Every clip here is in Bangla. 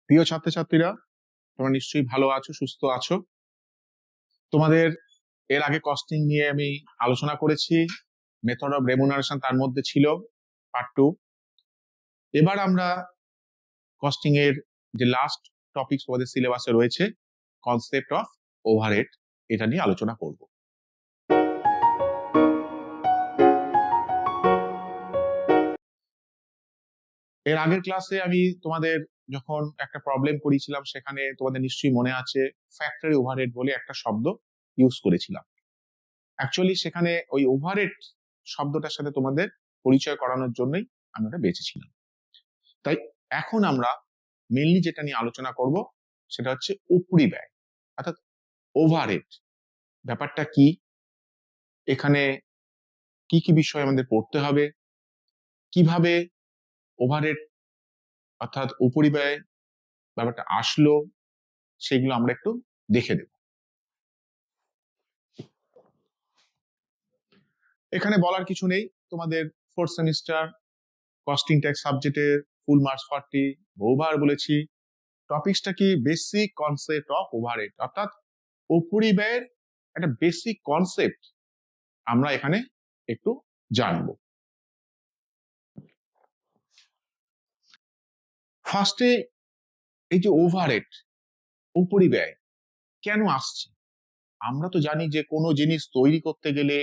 প্রিয় ছাত্রছাত্রীরা, তোমরা নিশ্চয়ই ভালো আছো, সুস্থ আছো। তোমাদের এর আগে কস্টিং নিয়ে আমি আলোচনা করেছি, মেথড অফ রেমুনারেশন তার মধ্যে ছিল পার্ট 2। এবার আমরা কস্টিং এর যে লাস্ট টপিক তোমাদের সিলেবাসে রয়েছে, কনসেপ্ট অফ ওভারহেড, এটা নিয়ে আলোচনা করব। এর আগের ক্লাসে আমি তোমাদের যখন একটা প্রবলেম করেছিলাম, সেখানে তোমাদের নিশ্চয়ই মনে আছে ফ্যাক্টরি ওভারহেড বলে একটা শব্দ ইউজ করেছিলাম। অ্যাকচুয়ালি সেখানে ওই ওভারহেড শব্দটার সাথে তোমাদের পরিচয় করানোর জন্যই আমি ওটা বেঁচেছিলাম। তাই এখন আমরা মেনলি যেটা নিয়ে আলোচনা করব সেটা হচ্ছে উপরি ব্যয়, অর্থাৎ ওভারহেড। ব্যাপারটা কি, এখানে কি কি বিষয় আমাদের পড়তে হবে, কিভাবে ওভারহেড অর্থাৎ উপরি ব্যয় ব্যাপারটা আসলো, সেগুলো আমরা একটু দেখে দেব। এখানে বলার কিছু নেই, তোমাদের 4th সেমিস্টার কস্টিং ট্যাক্স সাবজেক্টের ফুল মার্কস 40 বহুবার বলেছি। টপিকসটা কি? বেসিক কনসেপ্ট অফ ওভারহেড, অর্থাৎ উপরি ব্যয়ের একটা বেসিক কনসেপ্ট আমরা এখানে একটু জানবো। ফার্স্টে এই যে ওভারহেড, উপরি ব্যয় কেন আসছে? আমরা তো জানি যে কোনো জিনিস তৈরি করতে গেলে,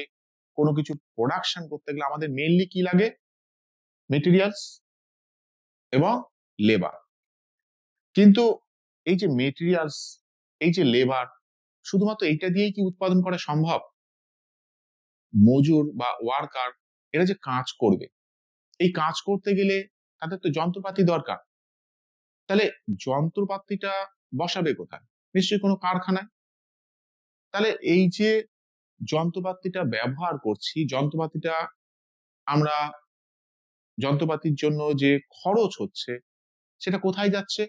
কোনো কিছু প্রোডাকশন করতে গেলে আমাদের মেইনলি কি লাগে? মেটেরিয়ালস এবং লেবার। কিন্তু এই যে মেটেরিয়ালস, এই যে লেবার, শুধুমাত্র এইটা দিয়েই কি উৎপাদন করা সম্ভব? মজুর বা ওয়ার্কার এরা যে কাজ করবে, এই কাজ করতে গেলে তাদের তো যন্ত্রপাতি দরকার। তাহলে যন্ত্রপাতিটা বসাবে কোথায়? নিশ্চয়ই কোনো কারখানায়। তাহলে এই যে যন্ত্রপাতিটা ব্যবহার করছি, যন্ত্রপাতির জন্য যে খরচ হচ্ছে, সেটা কোথায় যাচ্ছে?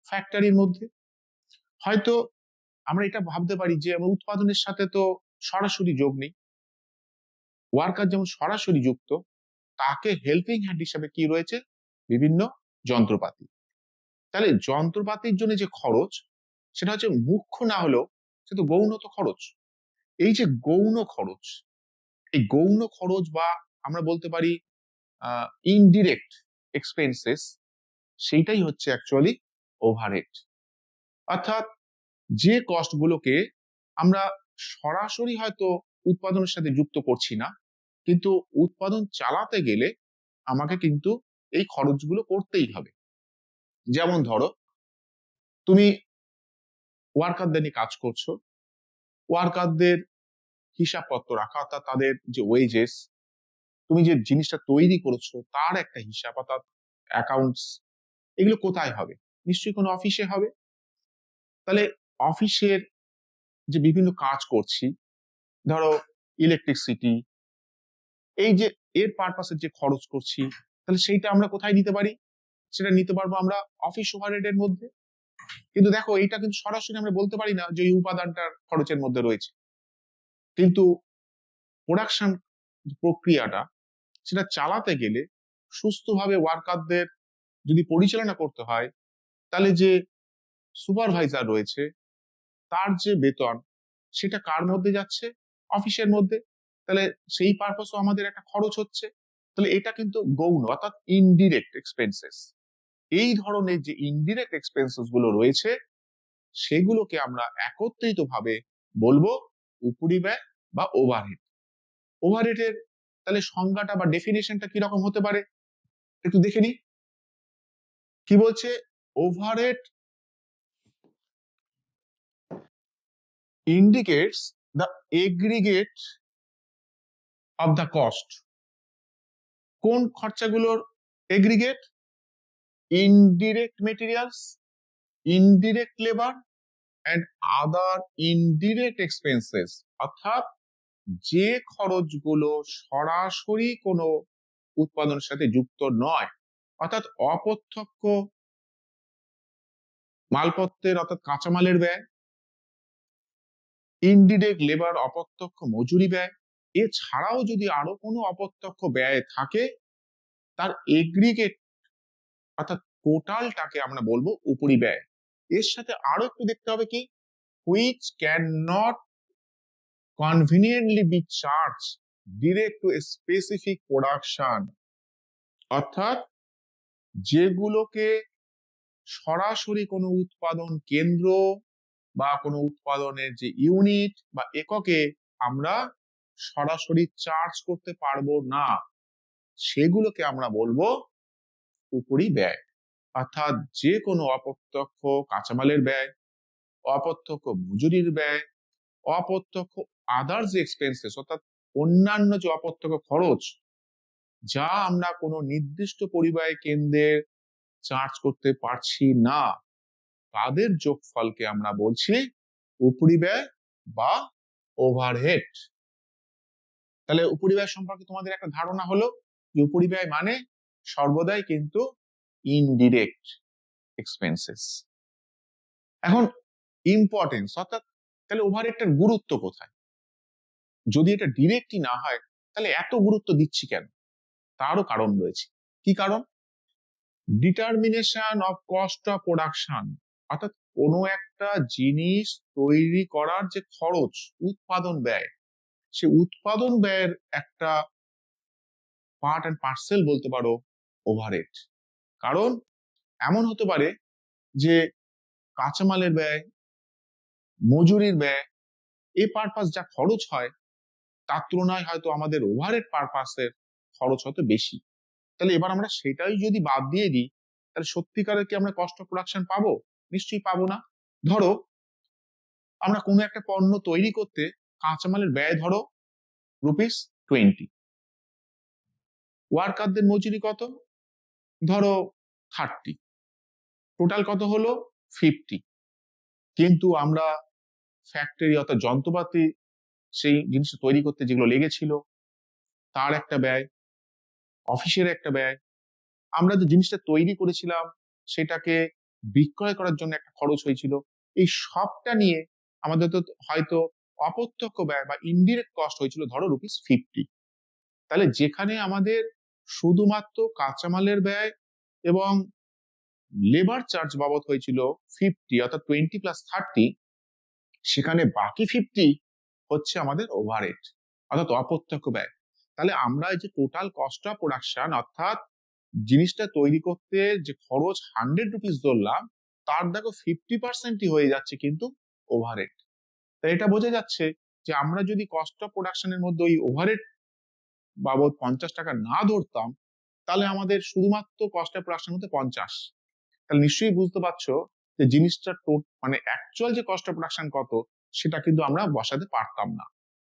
ফ্যাক্টরির মধ্যে। হয়তো আমরা এটা ভাবতে পারি যে আমার উৎপাদনের সাথে তো সরাসরি যোগ নেই, ওয়ার্কার যেমন সরাসরি যুক্ত, তাকে হেল্পিং হ্যান্ড হিসাবে কি রয়েছে? বিভিন্ন যন্ত্রপাতি। তাহলে যন্ত্রপাতির জন্য যে খরচ, সেটা হচ্ছে মুখ্য না হলেও সে তো গৌণ তো খরচ। এই যে গৌণ খরচ, এই গৌণ খরচ বা আমরা বলতে পারি ইনডিরেক্ট এক্সপেন্সেস, সেইটাই হচ্ছে অ্যাকচুয়ালি ওভারহেড। অর্থাৎ যে কস্টগুলোকে আমরা সরাসরি হয়তো উৎপাদনের সাথে যুক্ত করছি না, কিন্তু উৎপাদন চালাতে গেলে আমাকে কিন্তু এই খরচগুলো করতেই হবে। যেমন ধরো, তুমি ওয়ার্কারদের নিয়ে কাজ করছো, ওয়ার্কারদের হিসাবপত্র রাখা, অর্থাৎ তাদের যে ওয়েজেস, তুমি যে জিনিসটা তৈরি করেছো তার একটা হিসাব, অর্থাৎ অ্যাকাউন্টস, এগুলো কোথায় হবে? নিশ্চয়ই কোনো অফিসে হবে। তাহলে অফিসের যে বিভিন্ন কাজ করছি, ধরো ইলেকট্রিসিটি, এই যে এর পারপাসের যে খরচ করছি, তাহলে সেইটা আমরা কোথায় নিতে পারি? সেটা নিতে পারবো আমরা অফিস ওভারহেড এর মধ্যে। কিন্তু দেখো, এটা কিন্তু সরাসরি আমরা বলতে পারি না যে এই উপাদানটার খরচের মধ্যে রয়েছে। কিন্তু প্রোডাকশন প্রক্রিয়াটা, সেটা চালাতে গেলে সুস্থভাবে ওয়ার্কারদের যদি পরিচালনা করতে হয়, তাহলে যে সুপারভাইজার রয়েছে তার যে বেতন, সেটা কার মধ্যে যাচ্ছে? অফিসের মধ্যে। তাহলে সেই পারপাসও আমাদের একটা খরচ হচ্ছে। তাহলে এটা কিন্তু গৌণ, অর্থাৎ ইনডিরেক্ট এক্সপেন্সেস। এই ধরনের যে ইনডিরেক্ট এক্সপেন্সেস গুলো রয়েছে, সেগুলোকে আমরা একত্রিত ভাবে বলবো উপরি ব্যয় বা ওভারহেড। ওভারহেডের তাহলে সংজ্ঞাটা বা ডেফিনেশনটা কিরকম হতে পারে একটু দেখে নি। কি বলছে? Overhead indicates the aggregate of the cost. কোন খরচাগুলোর aggregate? Indirect materials, indirect labour and other indirect expenses. অর্থাৎ যে খরচগুলো সরাসরি কোনো উৎপাদনের সাথে যুক্ত নয়, অর্থাৎ অপ্রত্যক্ষ মালপত্রের অর্থাৎ কাঁচামালের ব্যয়, ইনডিরেক্ট লেবার অপ্রত্যক্ষ মজুরি ব্যয়, এছাড়াও যদি আরো কোনো অপ্রত্যক্ষ ব্যয় থাকে, তার এগ্রিগেট অর্থাৎ টোটালটাকে আমরা বলবো উপরিব্যয়। এর সাথে আরো একটু দেখতে হবে কি, which cannot conveniently be charged direct to a specific production, অর্থাৎ যেগুলোকে সরাসরি কোনো উৎপাদন কেন্দ্র বা কোনো উৎপাদনের যে ইউনিট বা এককে আমরা সরাসরি চার্জ করতে পারবো না, সেগুলোকে আমরা বলবো উপরিব্যয়। অর্থাৎ যে কোনো অপ্রত্যক্ষ কাঁচামালের ব্যয়, অপ্রত্যক্ষ মজুরির ব্যয়, অপ্রত্যক্ষ আদার্স এক্সপেন্সেস, অর্থাৎ অন্যান্য যে অপ্রত্যক্ষ খরচ যা আমরা কোনো নির্দিষ্ট পরিব্যয় কেন্দ্রে চার্জ করতে পারছি না, তাদের যোগফলকে আমরা বলছি উপরিব্যয় বা ওভারহেড। তাহলে উপরিব্যয় সম্পর্কে তোমাদের একটা ধারণা হলো যে উপরিব্যয় মানে সর্বদাই কিন্তু ইনডিরেক্ট এক্সপেন্সেস। এখন ইম্পর্টেন্স, অর্থাৎ তাহলে ওভারহেডটার গুরুত্ব কোথায়? যদি এটা ডিরেক্টই না হয় তাহলে এত গুরুত্ব দিচ্ছি কেন? তারও কারণ রয়েছে। কি কারণ? Determination of cost of production, অর্থাৎ কোনো একটা জিনিস তৈরি করার যে খরচ, উৎপাদন ব্যয়, সে উৎপাদন ব্যয়ের একটা পার্ট অ্যান্ড পার্সেল বলতে পারো ওভারহেড। কারণ এমন হতে পারে যে কাঁচামালের ব্যয়, মজুরির ব্যয়, এ পারপাস যা খরচ হয় তার তুলনায় হয়তো আমাদের ওভারহেড পারপাসের খরচ হয়তো বেশি। তাহলে এবার আমরা সেটাই যদি বাদ দিয়ে দিই তাহলে সত্যিকারের কি আমরা কস্ট অফ প্রোডাকশন পাবো? নিশ্চয়ই পাবো না। ধরো আমরা কোনো একটা পণ্য তৈরি করতে কাঁচামালের ব্যয় ধরো ₹20, ওয়ার্কারদের মজুরি কত? ধরো 30, টোটাল কত হলো? 50। কিন্তু আমরা ফ্যাক্টরি অর্থাৎ যন্ত্রপাতি সেই জিনিসটা তৈরি করতে যেগুলো লেগেছিল তার একটা ব্যয়, অফিসের একটা ব্যয়, আমরা যে জিনিসটা তৈরি করেছিলাম সেটাকে বিক্রয় করার জন্য একটা খরচ হয়েছিল, এই সবটা নিয়ে আমাদের তো হয়তো অপ্রত্যক্ষ ব্যয় বা ইনডিরেক্ট কস্ট হয়েছিল ধরো ₹50। তাহলে যেখানে আমাদের শুধুমাত্র কাঁচামালের ব্যয় এবং লেবার চার্জ বাবদ হয়েছিল 50, অর্থাৎ 20 + 30, সেখানে বাকি 50 হচ্ছে আমাদের ওভারহেড অর্থাৎ অপ্রত্যক্ষ ব্যয়। তাহলে আমরা এই যে টোটাল কস্ট অফ প্রোডাকশন, অর্থাৎ জিনিসটা তৈরি করতে যে খরচ ₹100 ধরলাম, তার দেখো 50% হয়ে যাচ্ছে কিন্তু ওভারহেড। তাই এটা বোঝা যাচ্ছে যে আমরা যদি কস্ট অফ প্রোডাকশনের মধ্যে ওই ওভারহেড বাবদ ৳50 না ধরতাম তাহলে আমাদের শুধুমাত্র কস্ট অফ প্রোডাকশন হতে 50। তাহলে নিশ্চয়ই বুঝতে পারছো যে জিনিসটা মানে অ্যাকচুয়াল যে কস্ট অফ প্রোডাকশন কত সেটা কিন্তু আমরা বসাতে পারতাম না।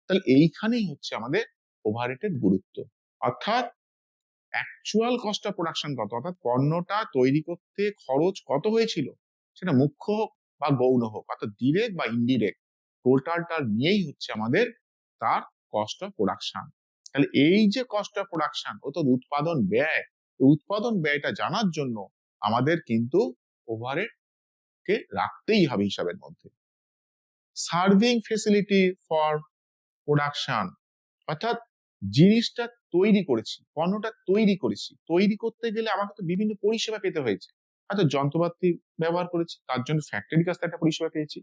তাহলে এইখানেই হচ্ছে আমাদের ওভারহেডের গুরুত্ব। অর্থাৎ অ্যাকচুয়াল কস্ট অফ প্রোডাকশন কত, অর্থাৎ পণ্যটা তৈরি করতে খরচ কত হয়েছিল, সেটা মুখ্য হোক বা গৌণ হোক, অর্থাৎ ডিরেক্ট বা ইনডিরেক্ট, টোটালটা নিয়েই হচ্ছে আমাদের তার কস্ট অফ প্রোডাকশন। তাহলে এই যে কস্ট অফ প্রোডাকশন অর্থাৎ উৎপাদন ব্যয়, উৎপাদন ব্যয়টা জানার জন্য আমাদের কিন্তু ওভারহেড কে রাখতেই হবে হিসাবের মধ্যে। সার্ভিং ফেসিলিটি ফর প্রোডাকশন, অর্থাৎ জিনিসটা তৈরি করেছি, পণ্যটা তৈরি করেছি, তৈরি করতে গেলে আমাকে তো বিভিন্ন পরিষেবা পেতে হয়েছে, হয়তো যন্ত্রপাতি ব্যবহার করেছি তার জন্য ফ্যাক্টরির কাছ থেকে একটা পরিষেবা পেয়েছি,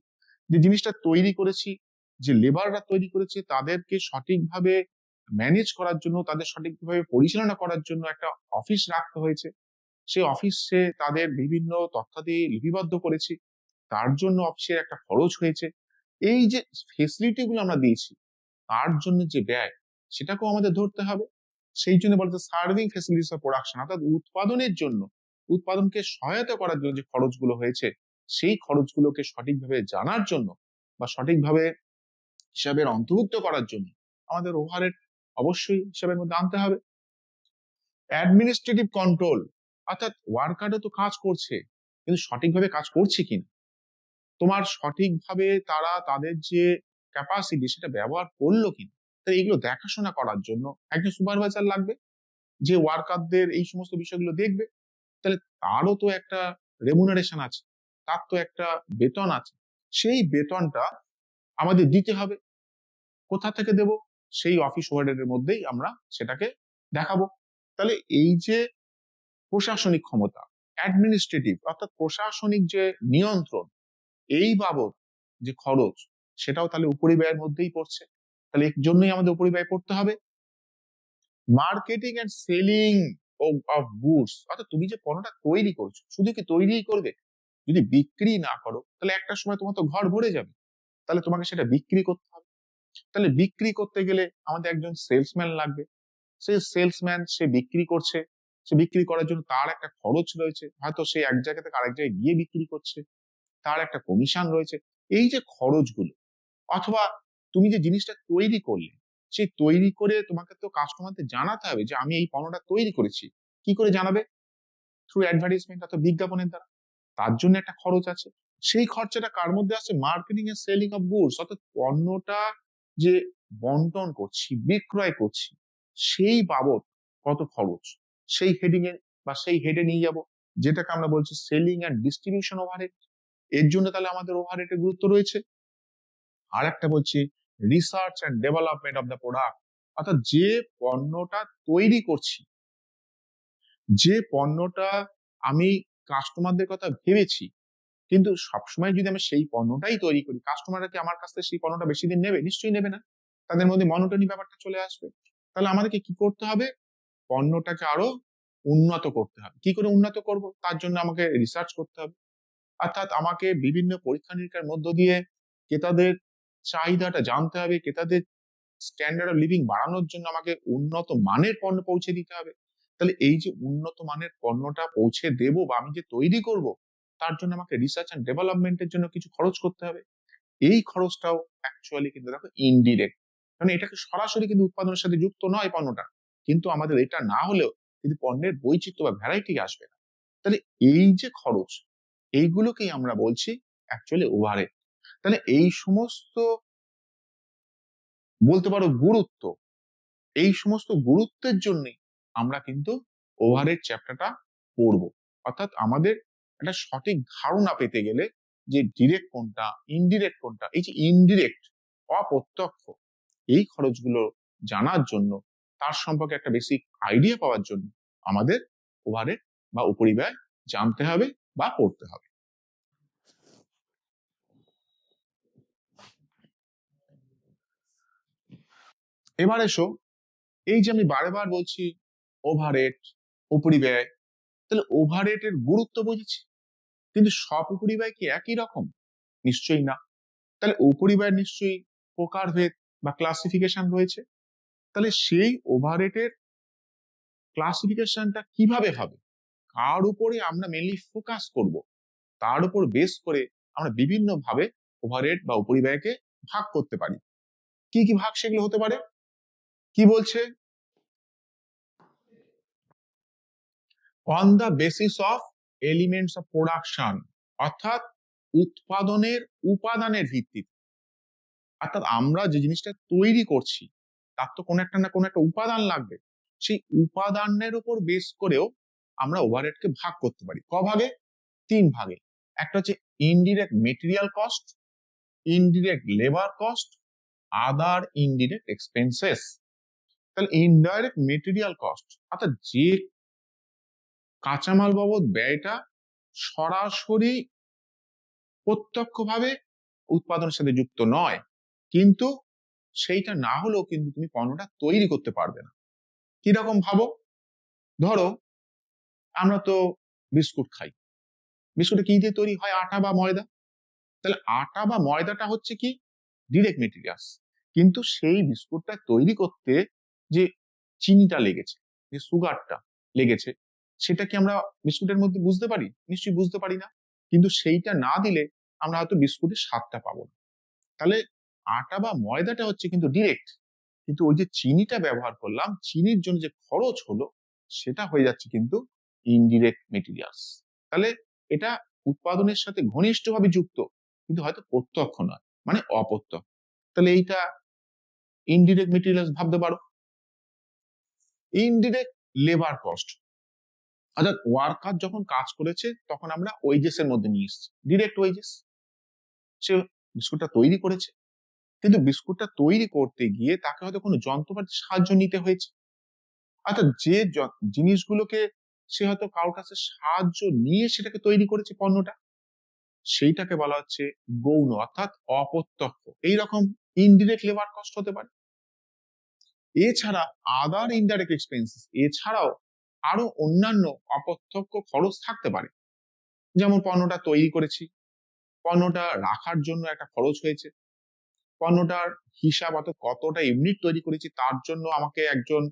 যে জিনিসটা তৈরি করেছি, যে লেবাররা তৈরি করেছে তাদেরকে সঠিকভাবে ম্যানেজ করার জন্য, তাদের সঠিকভাবে পরিচালনা করার জন্য একটা অফিস রাখতে হয়েছে, সেই অফিসে তাদের বিভিন্ন তথ্যাদি লিপিবদ্ধ করেছি, তার জন্য অফিসের একটা খরচ হয়েছে। এই যে ফেসিলিটি গুলো আমরা দিয়েছি তার জন্য যে ব্যয় সেটাকেও আমাদের ধরতে হবে। সেই জন্য বলতে সার্ভিং ফেসিলিটিস অফ প্রোডাকশন, অর্থাৎ উৎপাদনের জন্য, উৎপাদনকে সহায়তা করার জন্য যে খরচগুলো হয়েছে সেই খরচগুলোকে সঠিকভাবে জানার জন্য বা সঠিকভাবে হিসাবের অন্তর্ভুক্ত করার জন্য আমাদের ওভারহেড অবশ্যই হিসাবের মধ্যে আনতে হবে। অ্যাডমিনিস্ট্রেটিভ কন্ট্রোল, অর্থাৎ ওয়ার্কারও তো কাজ করছে কিন্তু সঠিকভাবে কাজ করছে কিনা, তোমার সঠিকভাবে তারা তাদের যে ক্যাপাসিটি সেটা ব্যবহার করলো কিনা, তাই এগুলো দেখাশোনা করার জন্য একজন সুপারভাইজার লাগবে যে ওয়ার্কারদের এই সমস্ত বিষয়গুলো দেখবে। তাহলে তারও তো একটা রেমুনারেশন আছে, তার তো একটা বেতন আছে, সেই বেতনটা আমাদের দিতে হবে। কোথা থেকে দেব? সেই অফিস ওভারহেডের মধ্যেই আমরা সেটাকে দেখাবো। তাহলে এই যে প্রশাসনিক ক্ষমতা, অ্যাডমিনিস্ট্রেটিভ অর্থাৎ প্রশাসনিক যে নিয়ন্ত্রণ এই বাবদ যে খরচ, সেটাও তাহলে উপরিব্যয়ের মধ্যেই পড়ছে। তাহলে এর জন্যই আমাদের উপরিব্যয় পড়তে হবে। Marketing and selling of goods, অর্থাৎ তুমি যে পণ্যটা তৈরি করছো, শুধু কি তৈরিই করবে? যদি বিক্রি না করো তাহলে একটা সময় তোমার তো ঘর ভরে যাবে, তাহলে তোমাকে সেটা বিক্রি করতে হবে। তাহলে বিক্রি করতে গেলে আমাদের একজন সেলসম্যান লাগবে। সে সেলসম্যান, সে বিক্রি করছে, সে বিক্রি করার জন্য তার একটা খরচ রয়েছে, হয়তো সে এক জায়গা থেকে আরেক জায়গায় গিয়ে বিক্রি করছে, তার একটা কমিশন রয়েছে। এই যে খরচগুলো, অথবা তুমি যে জিনিসটা তৈরি করলে, সেই তৈরি করে তোমাকে তো কাস্টমারদের জানাতে হবে যে আমি এই পণ্যটা তৈরি করেছি। কি করে জানাবে? থ্রু অ্যাডভার্টাইজমেন্ট অথবা বিজ্ঞাপনের দ্বারা। তার জন্য একটা খরচ আছে। সেই খরচাটা কার মধ্যে আসছে? Marketing and selling of goods, অর্থাৎ পণ্যটা যে বন্টন করছি, বিক্রয় করছি, সেই বাবদ কত খরচ, সেই হেডিং এ বা সেই হেডে নিয়ে যাব, যেটাকে আমরা বলছি সেলিং এন্ড ডিস্ট্রিবিউশন ওভারহেড। এর জন্য তাহলে আমাদের ওভারহেডের গুরুত্ব রয়েছে। আর একটা বলছি research and development of the product, অর্থাৎ যে পণ্যটা তৈরি করছি, যে পণ্যটা আমি কাস্টমারদের কথা ভেবেছি, কিন্তু সবসময় যদি আমি সেই পণ্যটাই তৈরি করি, কাস্টমাররা কি আমার কাছ থেকে সেই পণ্যটা বেশি দিন নেবে? নিশ্চয়ই নেবে না। তাদের মধ্যে মনোটনি ব্যাপারটা চলে আসবে। তাহলে আমাদেরকে কি করতে হবে? পণ্যটাকে আরো উন্নত করতে হবে। কি করে উন্নত করব? তার জন্য আমাকে রিসার্চ করতে হবে। অর্থাৎ আমাকে বিভিন্ন পরীক্ষা নিরীক্ষার মধ্য দিয়ে ক্রেতাদের চাহিদাটা জানতে হবে, ক্রেতাদের স্ট্যান্ডার্ড অফ লিভিং বাড়ানোর জন্য আমাকে উন্নত মানের পণ্য পৌঁছে দিতে হবে। তাহলে এই যে উন্নত মানের পণ্যটা পৌঁছে দেব বা আমি যে তৈরি করব, তার জন্য আমাকে রিসার্চ এন্ড ডেভেলপমেন্টের জন্য কিছু খরচ করতে হবে। এই খরচটাও অ্যাকচুয়ালি কিন্তু দেখো ইনডিরেক্ট, মানে এটাকে সরাসরি কিন্তু উৎপাদনের সাথে যুক্ত নয় পণ্যটা, কিন্তু আমাদের এটা না হলেও কিন্তু পণ্যের বৈচিত্র্য বা ভ্যারাইটি আসবে না। তাহলে এই যে খরচ, এইগুলোকেই আমরা বলছি অ্যাকচুয়ালি ওভারহেড। তাহলে এই সমস্ত বলতে পারো গুরুত্ব, এই সমস্ত গুরুত্বের জন্যই আমরা কিন্তু ওভারহেড চ্যাপ্টারটা পড়বো। অর্থাৎ আমাদের একটা সঠিক ধারণা পেতে গেলে যে ডিরেক্ট কোনটা, ইনডিরেক্ট কোনটা, এই যে ইনডিরেক্ট অপ্রত্যক্ষ এই খরচগুলো জানার জন্য, তার সম্পর্কে একটা বেসিক আইডিয়া পাওয়ার জন্য আমাদের ওভারহেড বা উপরিব্যয় জানতে হবে বা পড়তে হবে। এবার এসো, এই যে আমি বারবার বলছি ওভারহেড, উপরিব্যয়, তাহলে ওভারহেড এর গুরুত্ব বুঝেছি, কিন্তু সব উপরিব্যয় কি একই রকম? নিশ্চয়ই না। তাহলে উপরিব্যয় নিশ্চয়ই প্রকারভেদ বা ক্লাসিফিকেশন রয়েছে। তাহলে সেই ওভারহেডের ক্লাসিফিকেশনটা কিভাবে হবে, কার উপরে আমরা মেনলি ফোকাস করব, তার উপর বেস করে আমরা বিভিন্ন ভাবে ওভারহেড বা উপরিব্যয়কে ভাগ করতে পারি। কি কি ভাগ সেগুলো হতে পারে? কি বলছে? On the basis of elements of production, অর্থাৎ উৎপাদনের উপাদানের ভিত্তিতে। অর্থাৎ আমরা যে জিনিসটা তৈরি করছি, তার তো কোনো একটা না কোনো একটা উপাদান লাগবে। সেই উপাদানের উপর বেস করেও আমরা ওভারহেডকে ভাগ করতে পারি। ক ভাগে? 3 ভাগে। একটা হচ্ছে indirect material cost, indirect labour cost, other indirect expenses. তাহলে ইনডাইরেক্ট মেটেরিয়াল কস্ট, অর্থাৎ যে কাঁচামাল বাবদ ব্যয়টা সরাসরি প্রত্যক্ষভাবে উৎপাদনের সাথে যুক্ত নয়, কিন্তু সেইটা না হলেও কিন্তু তুমি পণ্যটা তৈরি করতে পারবে না। কিরকম ভাবো? ধরো আমরা তো বিস্কুট খাই, বিস্কুটটা কি দিয়ে তৈরি হয়? আটা বা ময়দা। তাহলে আটা বা ময়দাটা হচ্ছে কি? Direct materials. কিন্তু সেই বিস্কুটটা তৈরি করতে যে চিনিটা লেগেছে, যে সুগারটা লেগেছে, সেটা কি আমরা বিস্কুটের মধ্যে বুঝতে পারি? নিশ্চয়ই বুঝতে পারি না। কিন্তু সেইটা না দিলে আমরা হয়তো বিস্কুটের স্বাদটা পাবো না। তাহলে আটা বা ময়দাটা হচ্ছে কিন্তু ডিরেক্ট, কিন্তু ওই যে চিনিটা ব্যবহার করলাম, চিনির জন্য যে খরচ হলো, সেটা হয়ে যাচ্ছে কিন্তু ইনডিরেক্ট মেটেরিয়ালস। তাহলে এটা উৎপাদনের সাথে ঘনিষ্ঠভাবে যুক্ত, কিন্তু হয়তো প্রত্যক্ষ নয়, মানে অপ্রত্যক্ষ। তাহলে এইটা ইনডিরেক্ট মেটেরিয়ালস ভাবতে পারো। ইনডিরেক্ট লেবার কস্ট, অর্থাৎ ওয়ার্কার যখন কাজ করেছে তখন আমরা ওয়েজেস এর মধ্যে নিয়ে এসেছি, ডিরেক্ট ওয়েজেস। সে বিস্কুটটা তৈরি করেছে, কিন্তু বিস্কুটটা তৈরি করতে গিয়ে তাকে হয়তো কোনো যন্ত্রপাতির সাহায্য নিতে হয়েছে। অর্থাৎ যে জিনিসগুলোকে সে হয়তো কারোর কাছে সাহায্য নিয়ে সেটাকে তৈরি করেছে পণ্যটা, সেইটাকে বলা হচ্ছে গৌণ অর্থাৎ অপ্রত্যক্ষ। এইরকম ইনডিরেক্ট লেবার কস্ট হতে পারে। এছাড়া আদার ইনডাইরেক্ট এক্সপেন্সেস, এছাড়াও আরো অন্যান্য অপ্রত্যক্ষ খরচ থাকতে পারে। যেমন পণ্যটা তৈরি করেছি, পণ্যটা রাখার জন্য একটা খরচ হয়েছে, পণ্যটার হিসাব অর্থাৎ কতটা ইউনিট তৈরি করেছি তার জন্য আমাকে একজন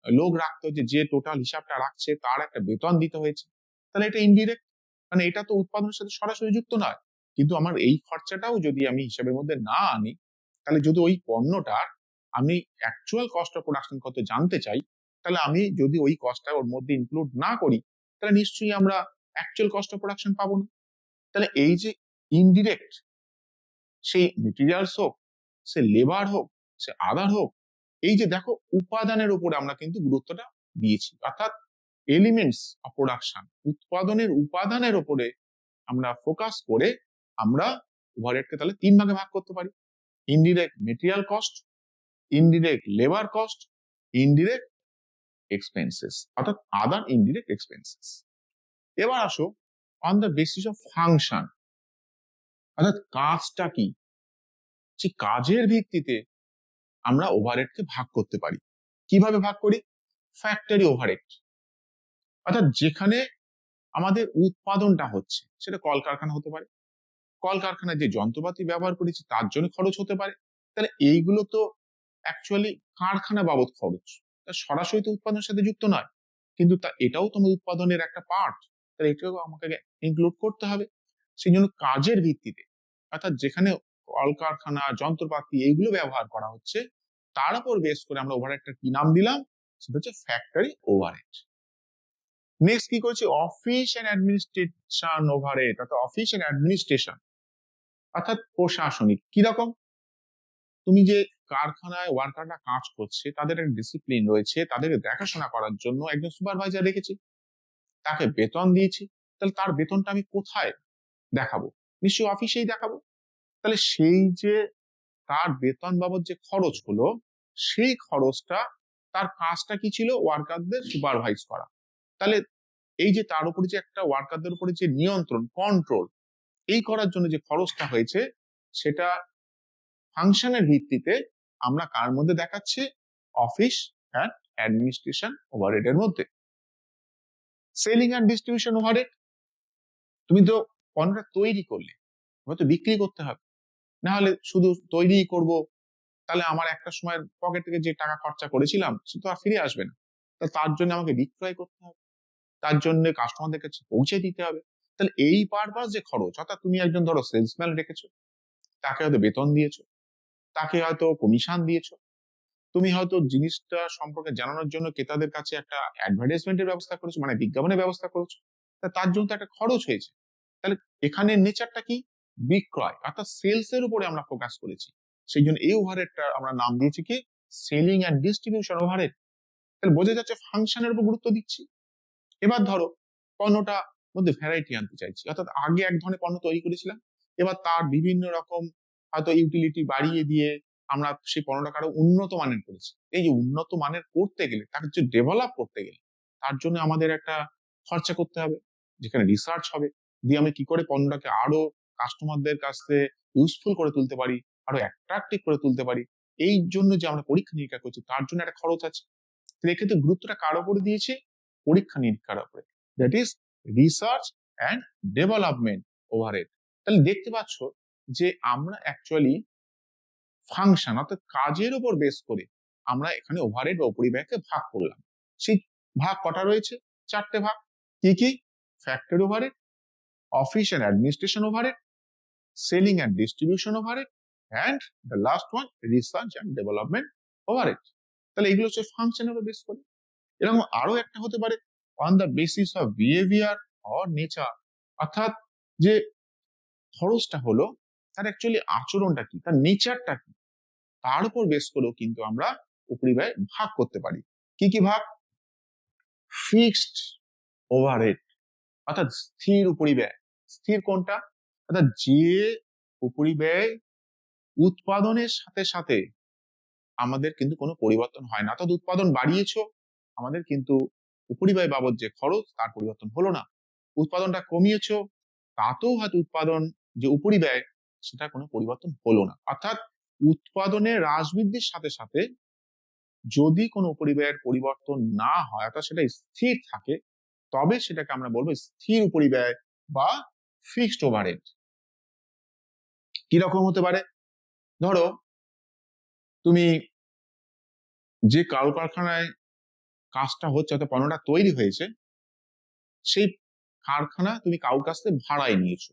লোক রাখতে হচ্ছে, যে টোটাল হিসাবটা রাখছে তার একটা বেতন দিতে হয়েছে। তাহলে এটা ইনডিরেক্ট, মানে এটা তো উৎপাদনের সাথে সরাসরি যুক্ত নয়, কিন্তু আমার এই খরচাটাও যদি আমি হিসাবের মধ্যে না আনি, তাহলে যদি ওই পণ্যটার আমি অ্যাকচুয়াল কস্ট অফ প্রোডাকশন কত জানতে চাই, তাহলে আমি যদি ওই কস্টটা ওর মধ্যে ইনক্লুড না করি, তাহলে নিশ্চয়ই আমরা অ্যাকচুয়াল কস্ট অফ প্রোডাকশন পাবো না। তাহলে এই যে ইনডিরেক্ট, সেই মেটেরিয়ালস হোক, সে লেবার হোক, সে আদার হোক, এই যে দেখো উপাদানের উপরে আমরা কিন্তু গুরুত্বটা দিয়েছি, অর্থাৎ এলিমেন্টস অফ প্রোডাকশন, উৎপাদনের উপাদানের উপরে আমরা ফোকাস করে আমরা ওভারহেডকে তাহলে 3 ভাগে ভাগ করতে পারি: indirect material cost, indirect labour cost, indirect expenses অর্থাৎ আদার ইনডিরেক্ট এক্সপেন্সেস। এবার আসো on the basis of function, অর্থাৎ কাজটা কি, সেই কাজের ভিত্তিতে আমরা ওভারহেডকে ভাগ করতে পারি। কিভাবে ভাগ করি? ফ্যাক্টরি ওভারহেড, অর্থাৎ যেখানে আমাদের উৎপাদনটা হচ্ছে, সেটা কলকারখানা হতে পারে, কলকারখানায় যে যন্ত্রপাতি ব্যবহার করেছি তার জন্য খরচ হতে পারে। তাহলে এইগুলো তো অ্যাকচুয়ালি কারখানা বাবদ খরচ, তা সরাসরি তো উৎপাদনের সাথে যুক্ত নয়, কিন্তু তা এটাও তোমার উৎপাদনের একটা পার্ট, তাহলে এটাও আমাকে ইনক্লুড করতে হবে। সেই জন্য কাজের ভিত্তিতে, অর্থাৎ যেখানে কলকারখানা যন্ত্রপাতি এইগুলো ব্যবহার করা হচ্ছে, তার উপর বেস করে আমরা ওভারহেডটা কি নাম দিলাম, সেটা হচ্ছে ফ্যাক্টরি ওভারহেড। নেক্সট কি করছি? অফিস এন্ড অ্যাডমিনিস্ট্রেশন ওভারহেড, অর্থাৎ অফিস এন্ড অ্যাডমিনিস্ট্রেশন অর্থাৎ প্রশাসনিক। কিরকম? তুমি যে কারখানায় ওয়ার্কাররা কাজ করছে তাদের একটা ডিসিপ্লিন রয়েছে, তাদেরকে দেখাশোনা করার জন্য একজন সুপারভাইজার রেখেছি, তাকে বেতন দিয়েছি, তাহলে তার বেতনটা আমি কোথায় দেখাবো? নিশ্চয়ই অফিসেই দেখাবো। তাহলে সেই যে তার বেতন বাবদ যে খরচ হলো, সেই খরচটা, তার কাজটা কি ছিল? ওয়ার্কারদের সুপারভাইজ করা। তাহলে এই যে তার উপরে যে একটা ওয়ার্কারদের উপরে যে নিয়ন্ত্রণ, কন্ট্রোল, এই করার জন্য যে খরচটা হয়েছে, সেটা ফাংশনের ভিত্তিতে আমরা কার মধ্যে দেখাচ্ছি? অফিস অ্যান্ড অ্যাডমিনিস্ট্রেশন ওভারহেড এর মধ্যে। সেলিং অ্যান্ড ডিস্ট্রিবিউশন ওভারহেড, তুমি তো পণ্যটা তৈরি করলে, হয়তো বিক্রি করতে হবে, না হলে শুধু তৈরি করব, তাহলে আমার একটা সময় পকেট থেকে যে টাকা খরচা করেছিলাম সে তো আর ফিরে আসবে না। তার জন্য আমাকে বিক্রয় করতে হবে, তার জন্য কাস্টমারদের কাছে পৌঁছে দিতে হবে। তাহলে এই পারপাস যে খরচ, অর্থাৎ তুমি একজন ধরো সেলসম্যান রেখেছো, তাকে হয়তো বেতন দিয়েছো, তাকে হয়তো কমিশন দিয়েছো, তুমি হয়তো জিনিসটা সম্পর্কে জানানোর জন্য ক্রেতাদের কাছে একটা অ্যাডভার্টাইজমেন্টের ব্যবস্থা করেছো, মানে বিজ্ঞাপনের ব্যবস্থা করেছো, তার জন্য তো একটা খরচ হয়েছে। তাহলে এখানে নেচারটা কি? বিক্রয়, অর্থাৎ সেলস এর উপরে আমরা ফোকাস করেছি, সেই জন্য এই ওভারহেডটা আমরা নাম দিয়েছি কি? Selling and distribution overhead. তাহলে বোঝা যাচ্ছে ফাংশনের উপর গুরুত্ব দিচ্ছি। এবার ধরো পণ্যটা মধ্যে ভ্যারাইটি আনতে চাইছি, অর্থাৎ আগে এক ধরনের পণ্য তৈরি করেছিলাম, এবার তার বিভিন্ন রকম হয়তো ইউটিলিটি বাড়িয়ে দিয়ে আমরা সেই পণ্যটাকে আরো উন্নত মানের করেছি। এই যে উন্নত মানের করতে গেলে, তাকে যে ডেভেলপ করতে গেলে, তার জন্য আমাদের একটা খরচা করতে হবে, যেখানে রিসার্চ হবে, দিয়ে আমি কি করে পণ্যটাকে আরো কাস্টমারদের কাছে ইউজফুল করে তুলতে পারি, আরো অ্যাট্রাকটিভ করে তুলতে পারি, এই জন্য যে আমরা পরীক্ষা নিরীক্ষা করছি তার জন্য একটা খরচ আছে। এক্ষেত্রে গুরুত্বটা কার উপরে দিয়েছি? পরীক্ষা নিরীক্ষার উপরে, that is research and development overhead. তাহলে দেখতে পাচ্ছ যে আমরা অ্যাকচুয়ালি ফাংশন অর্থাৎ কাজের উপর বেস করে আমরা এখানে ওভারহেড বা উপরিব্যয়কে ভাগ করলাম। সেই ভাগ কটা রয়েছে? 4টে ভাগ। কি কি? Factory overhead, office and administration overhead, selling and distribution overhead, and the last one research and development overhead. তাহলে এগুলো হচ্ছে ফাংশনের উপর বেস করে। এরকম আরো একটা হতে পারে on the basis of behaviour or nature, অর্থাৎ যে খরচটা হলো তার অ্যাকচুয়ালি আচরণটা কি, তার নেচারটা কি, তার উপর বেস করেও কিন্তু আমরা উপরিব্যয় ভাগ করতে পারি। কি কি ভাগ? ফিক্সড ওভারহেড, অর্থাৎ স্থির উপরিব্যয়। স্থির কোনটা? অর্থাৎ যে উপরিব্যয় উৎপাদনের সাথে সাথে আমাদের কিন্তু কোনো পরিবর্তন হয় না, অর্থাৎ উৎপাদন বাড়িয়েছো, আমাদের কিন্তু উপরিব্যয় বাবদ যে খরচ তার পরিবর্তন হলো না। উৎপাদনটা কমিয়েছো, তাতেও হয়তো উৎপাদন যে উপরিব্যয় সেটা কোনো পরিবর্তন হলো না। অর্থাৎ উৎপাদনের হ্রাস বৃদ্ধির সাথে সাথে যদি কোনো উপরিব্যয়ের পরিবর্তন না হয়, অর্থাৎ সেটা স্থির থাকে, তবে সেটাকে আমরা বলবো স্থির উপরিব্যয় বা ফিক্সড ওভারহেড। কিরকম হতে পারে? ধরো তুমি যে কলকারখানায় কাজটা হচ্ছে, অর্থাৎ পণ্যটা তৈরি হয়েছে, সেই কারখানা তুমি কারোর কাছ থেকে ভাড়ায় নিয়েছো।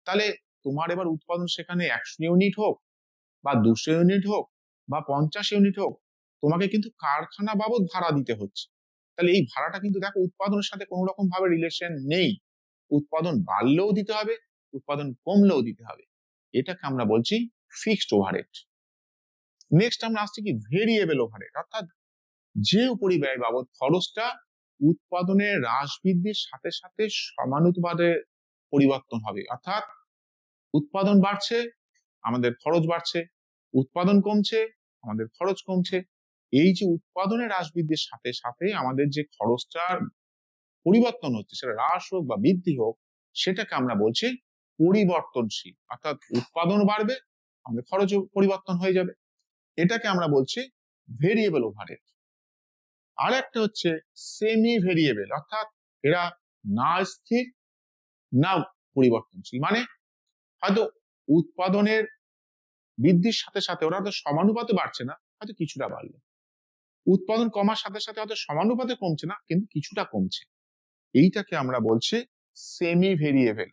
তাহলে তোমার এবার উৎপাদন সেখানে 100 ইউনিট হোক বা 200 ইউনিট হোক বা 50 ইউনিট হোক, তোমাকে কিন্তু কারখানা বাবদ ভাড়া দিতে হচ্ছে। তাহলে এই ভাড়াটা কিন্তু দেখো উৎপাদনের সাথে কোনো রকম ভাবে রিলেশন নেই। উৎপাদন বাড়লেও দিতে হবে, উৎপাদন কমলেও দিতে হবে। এটাকে আমরা বলছি ফিক্সড ওভারহেড। নেক্সট আমরা আসছি কি ভেরিয়েবল ওভারহেড, অর্থাৎ যে উপরিব্যয় বাবদ খরচটা উৎপাদনের হ্রাস বৃদ্ধির সাথে সাথে সমানুপাতে পরিবর্তন হবে। অর্থাৎ উৎপাদন বাড়ছে, আমাদের খরচ বাড়ছে, উৎপাদন কমছে, আমাদের খরচ কমছে। এই যে উৎপাদনের হ্রাস বৃদ্ধির সাথে সাথে আমাদের যে খরচটার পরিবর্তন হচ্ছে, সেটা হ্রাস হোক বা বৃদ্ধি হোক, সেটাকে আমরা বলছি পরিবর্তনশীল। অর্থাৎ উৎপাদন বাড়বে, আমাদের খরচও পরিবর্তন হয়ে যাবে। এটাকে আমরা বলছি ভেরিয়েবল ওভারহেড। আর একটা হচ্ছে সেমি ভেরিয়েবল, অর্থাৎ এরা না স্থির না পরিবর্তনশীল। মানে হয়তো উৎপাদনের বৃদ্ধির সাথে সাথে ওরা তো সমানুপাতে বাড়ছে না, হয়তো কিছুটা বাড়লো। উৎপাদন কমার সাথে সাথে হয়তো সমানুপাতে কমছে না, কিন্তু কিছুটা কমছে। এইটাকে আমরা বলছি সেমি ভেরিয়েবল।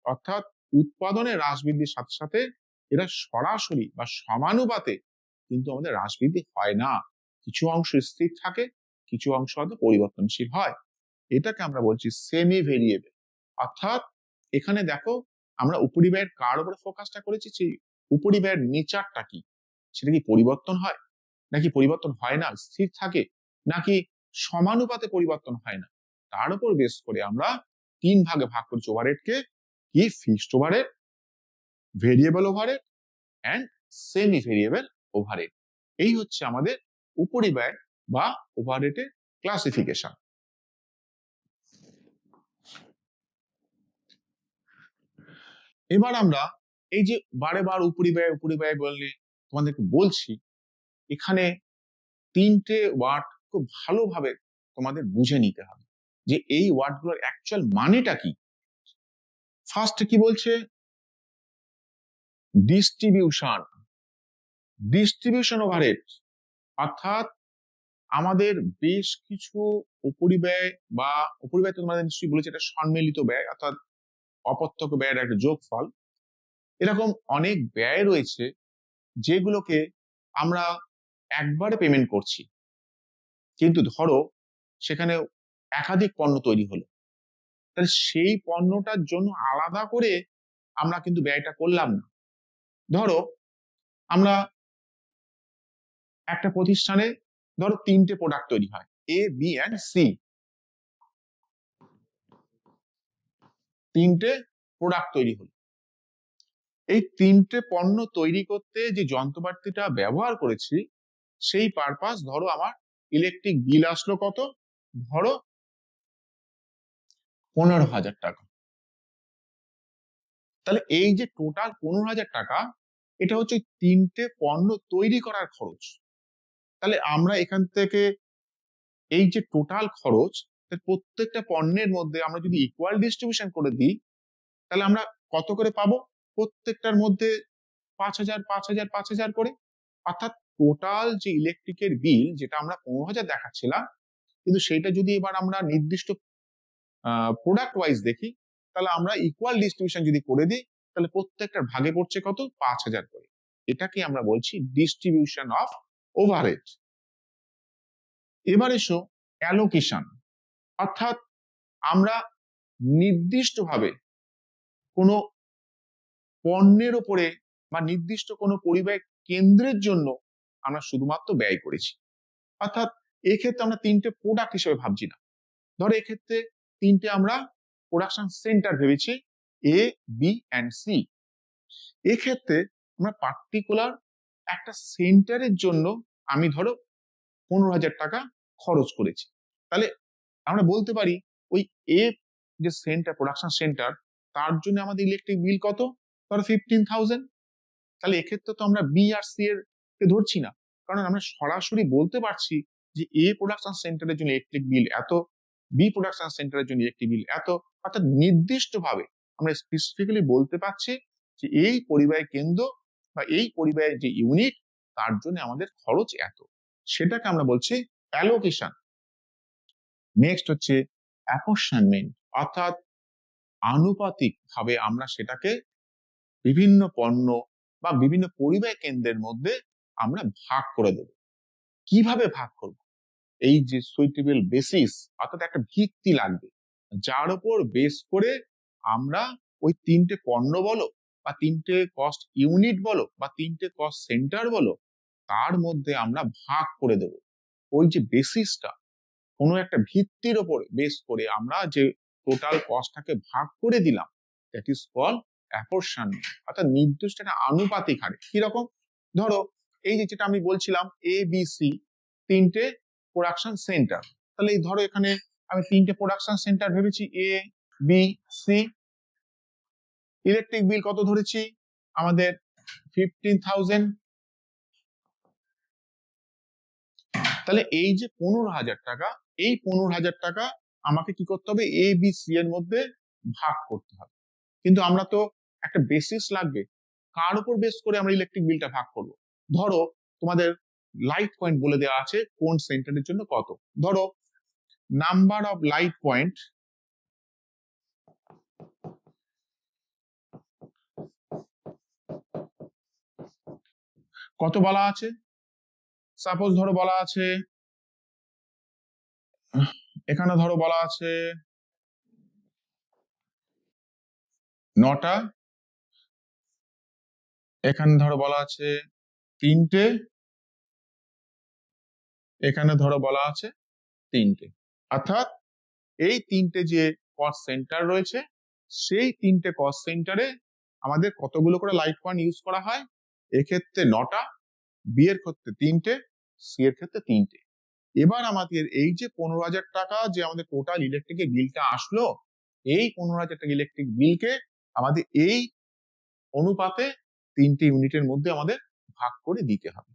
অর্থাৎ উৎপাদনের হ্রাস বৃদ্ধির সাথে সাথে এরা সরাসরি বা সমানুপাতে কিন্তু আমাদের হ্রাস বৃদ্ধি হয় না। কিছু অংশ স্থির থাকে, কিছু অংশ হয়তো পরিবর্তনশীল হয়। এটাকে আমরা বলছি সেমি ভেরিয়েবল। অর্থাৎ এখানে দেখো আমরা উপরিব্যয়ের কার উপরে ফোকাসটা করেছি, সেই উপরিব্যয়ের নেচারটা কি, সেটা কি পরিবর্তন হয় নাকি পরিবর্তন হয় না, স্থির থাকে নাকি সমানুপাতে পরিবর্তন হয় না, তার উপর বেস করে আমরা 3 ভাগে ভাগ করছি ওভারহেডকে, কি fixed overhead, variable overhead and semi variable overhead. এই হচ্ছে আমাদের উপরিব্যয় বা ওভারহেডের ক্লাসিফিকেশন। এবার আমরা এই যে বারে বার উপরিব্যয় বললে তোমাদেরকে বলছি, এখানে 3টে ওয়ার্ড খুব ভালোভাবে তোমাদের বুঝে নিতে হবে যে এই ওয়ার্ডগুলোর অ্যাকচুয়াল মানেটা কি। ফার্স্ট কি বলছে? Distribution, distribution overhead. অর্থাৎ আমাদের বেশ কিছু উপরিব্যয় বা উপরিব্যয় তো তোমাদের নিশ্চয়ই বলেছে এটা সম্মিলিত ব্যয়, অর্থাৎ অপ্রত্যক্ষ ব্যয়ের একটা যোগফল। এরকম অনেক ব্যয় রয়েছে যেগুলোকে আমরা একবারে পেমেন্ট করছি, কিন্তু ধরো সেখানে একাধিক পণ্য তৈরি হলো, তাহলে সেই পণ্যটার জন্য আলাদা করে আমরা কিন্তু ব্যয়টা করলাম না। ধরো আমরা একটা প্রতিষ্ঠানে ধরো 3টে প্রোডাক্ট তৈরি হয়, এ বি এন্ড সি, 3টে প্রোডাক্ট তৈরি হলো। এই 3টে পণ্য তৈরি করতে যে যন্ত্রপাতিটা ব্যবহার করেছি, সেই পারপাস ধরো আমার ইলেকট্রিক বিল আসলো কত, ধরো 15,000 টাকা। তাহলে এই যে টোটাল 15,000 টাকা, এটা হচ্ছে 3টে পণ্য তৈরি করার খরচ। তাহলে আমরা এখান থেকে এই যে টোটাল খরচ, প্রত্যেকটা পণ্যের মধ্যে আমরা যদি ইকুয়াল ডিস্ট্রিবিউশন করে দিই, তাহলে আমরা কত করে পাবো? প্রত্যেকটার মধ্যে 5,000 5,000 5,000 করে। অর্থাৎ টোটাল যে ইলেকট্রিকের বিল, যেটা আমরা 15,000 দেখাচ্ছিলাম, কিন্তু সেটা যদি এবার আমরা নির্দিষ্ট প্রোডাক্ট ওয়াইজ দেখি, তাহলে আমরা ইকুয়াল ডিস্ট্রিবিউশন যদি করে দিই, তাহলে প্রত্যেকটার ভাগে পড়ছে কত? 5,000 করে। এটাকে আমরা বলছি ডিস্ট্রিবিউশন অফ ওভারহেড। এবার এসো অ্যালোকেশন, অর্থাৎ আমরা নির্দিষ্টভাবে কোনো পণ্যের উপরে বা নির্দিষ্ট কোনো পরিব্যয় কেন্দ্রের জন্য আমরা শুধুমাত্র ব্যয় করেছি। অর্থাৎ এক্ষেত্রে আমরা 3টে প্রোডাক্ট হিসেবে ভাবছি না। ধরো এক্ষেত্রে 3টে আমরা প্রোডাকশন সেন্টার ভেবেছি, এ বি এন্ড সি। এক্ষেত্রে আমরা পার্টিকুলার একটা সেন্টারের জন্য আমি ধরো 15,000 টাকা খরচ করেছি। তাহলে আমরা বলতে পারি ওই এ যে সেন্টার, প্রোডাকশন সেন্টার, তার জন্য আমাদের ইলেকট্রিক বিল কত, ধরো 15,000। তাহলে এক্ষেত্রে তো আমরা বি আর সি এর কে ধরছি না, কারণ আমরা সরাসরি বলতে পারছি যে এ প্রোডাকশন সেন্টারের জন্য ইলেকট্রিক বিল এত, বি প্রোডাকশন সেন্টারের জন্য ইলেকট্রিক বিল এত। অর্থাৎ নির্দিষ্ট ভাবে আমরা স্পেসিফিক্যালি বলতে পারছি যে এই পরিবাহী কেন্দ্র বা এই পরিবাহীর যে ইউনিট, তার জন্য আমাদের খরচ এত। সেটাকে আমরা বলছি অ্যালোকেশন। নেক্সট হচ্ছে অ্যাপরশনমেন্ট, অর্থাৎ আনুপাতিক ভাবে আমরা সেটাকে বিভিন্ন পণ্য বা বিভিন্ন পরিবাহী কেন্দ্রের মধ্যে আমরা ভাগ করে দেব। কিভাবে ভাগ করব? এই যে সুইটেবল বেসিস, অর্থাৎ একটা ভিত্তি লাগবে যার উপর বেস করে আমরা ওই তিনটে পণ্য বলো বা তিনটে কস্ট ইউনিট বলো বা তিনটে কস্ট সেন্টার বলো, তার মধ্যে আমরা ভাগ করে দেব। ওই যে বেসিসটা, কোনো একটা ভিত্তির ওপর বেস করে আমরা যে টোটাল কস্টটাকে ভাগ করে দিলাম, দ্যাট ইজ কল অ্যাপরশনমেন্ট, অর্থাৎ নির্দিষ্ট একটা আনুপাতিক হারে। কিরকম? ধরো এই যে যেটা আমি বলছিলাম এ বি সি তিনটে প্রোডাকশন সেন্টার, তাহলে এই ধরো এখানে আমি তিনটে প্রোডাকশন সেন্টার ভেবেছি, A B C. Electric bill কত ধরেছি আমাদের? 15,000। তাহলে এই যে 15,000 টাকা, এই 15,000 টাকা আমাকে কি করতে হবে? এ বি সি এর মধ্যে ভাগ করতে হবে। কিন্তু আমরা তো একটা বেসিস লাগবে, কার উপর বেস করে আমরা ইলেকট্রিক বিলটা ভাগ করব? ধরো তোমাদের লাইট পয়েন্ট বলে দেওয়া আছে কোন সেন্টারের জন্য কত। ধরো নাম্বার অফ লাইট পয়েন্ট কত বলা আছে? সাপোজ ধরো বলা আছে, এখানে ধরো বলা আছে 9টা, এখানে ধরো বলা আছে 3টে, এখানে ধরো বলা আছে 3টে। অর্থাৎ এই তিনটে যে কস্ট সেন্টার রয়েছে, সেই তিনটে কস্ট সেন্টারে আমাদের কতগুলো করে লাইট পয়েন্ট ইউজ করা হয়? এক্ষেত্রে 9টা, বি এর ক্ষেত্রে 3টে, সি এর ক্ষেত্রে 3টে। এবার আমাদের এই যে 15,000 টাকা যে আমাদের টোটাল ইলেকট্রিকের বিলটা আসলো, এই 15,000 টাকা ইলেকট্রিক বিলকে আমাদের এই অনুপাতে তিনটে ইউনিটের মধ্যে আমাদের ভাগ করে দিতে হবে।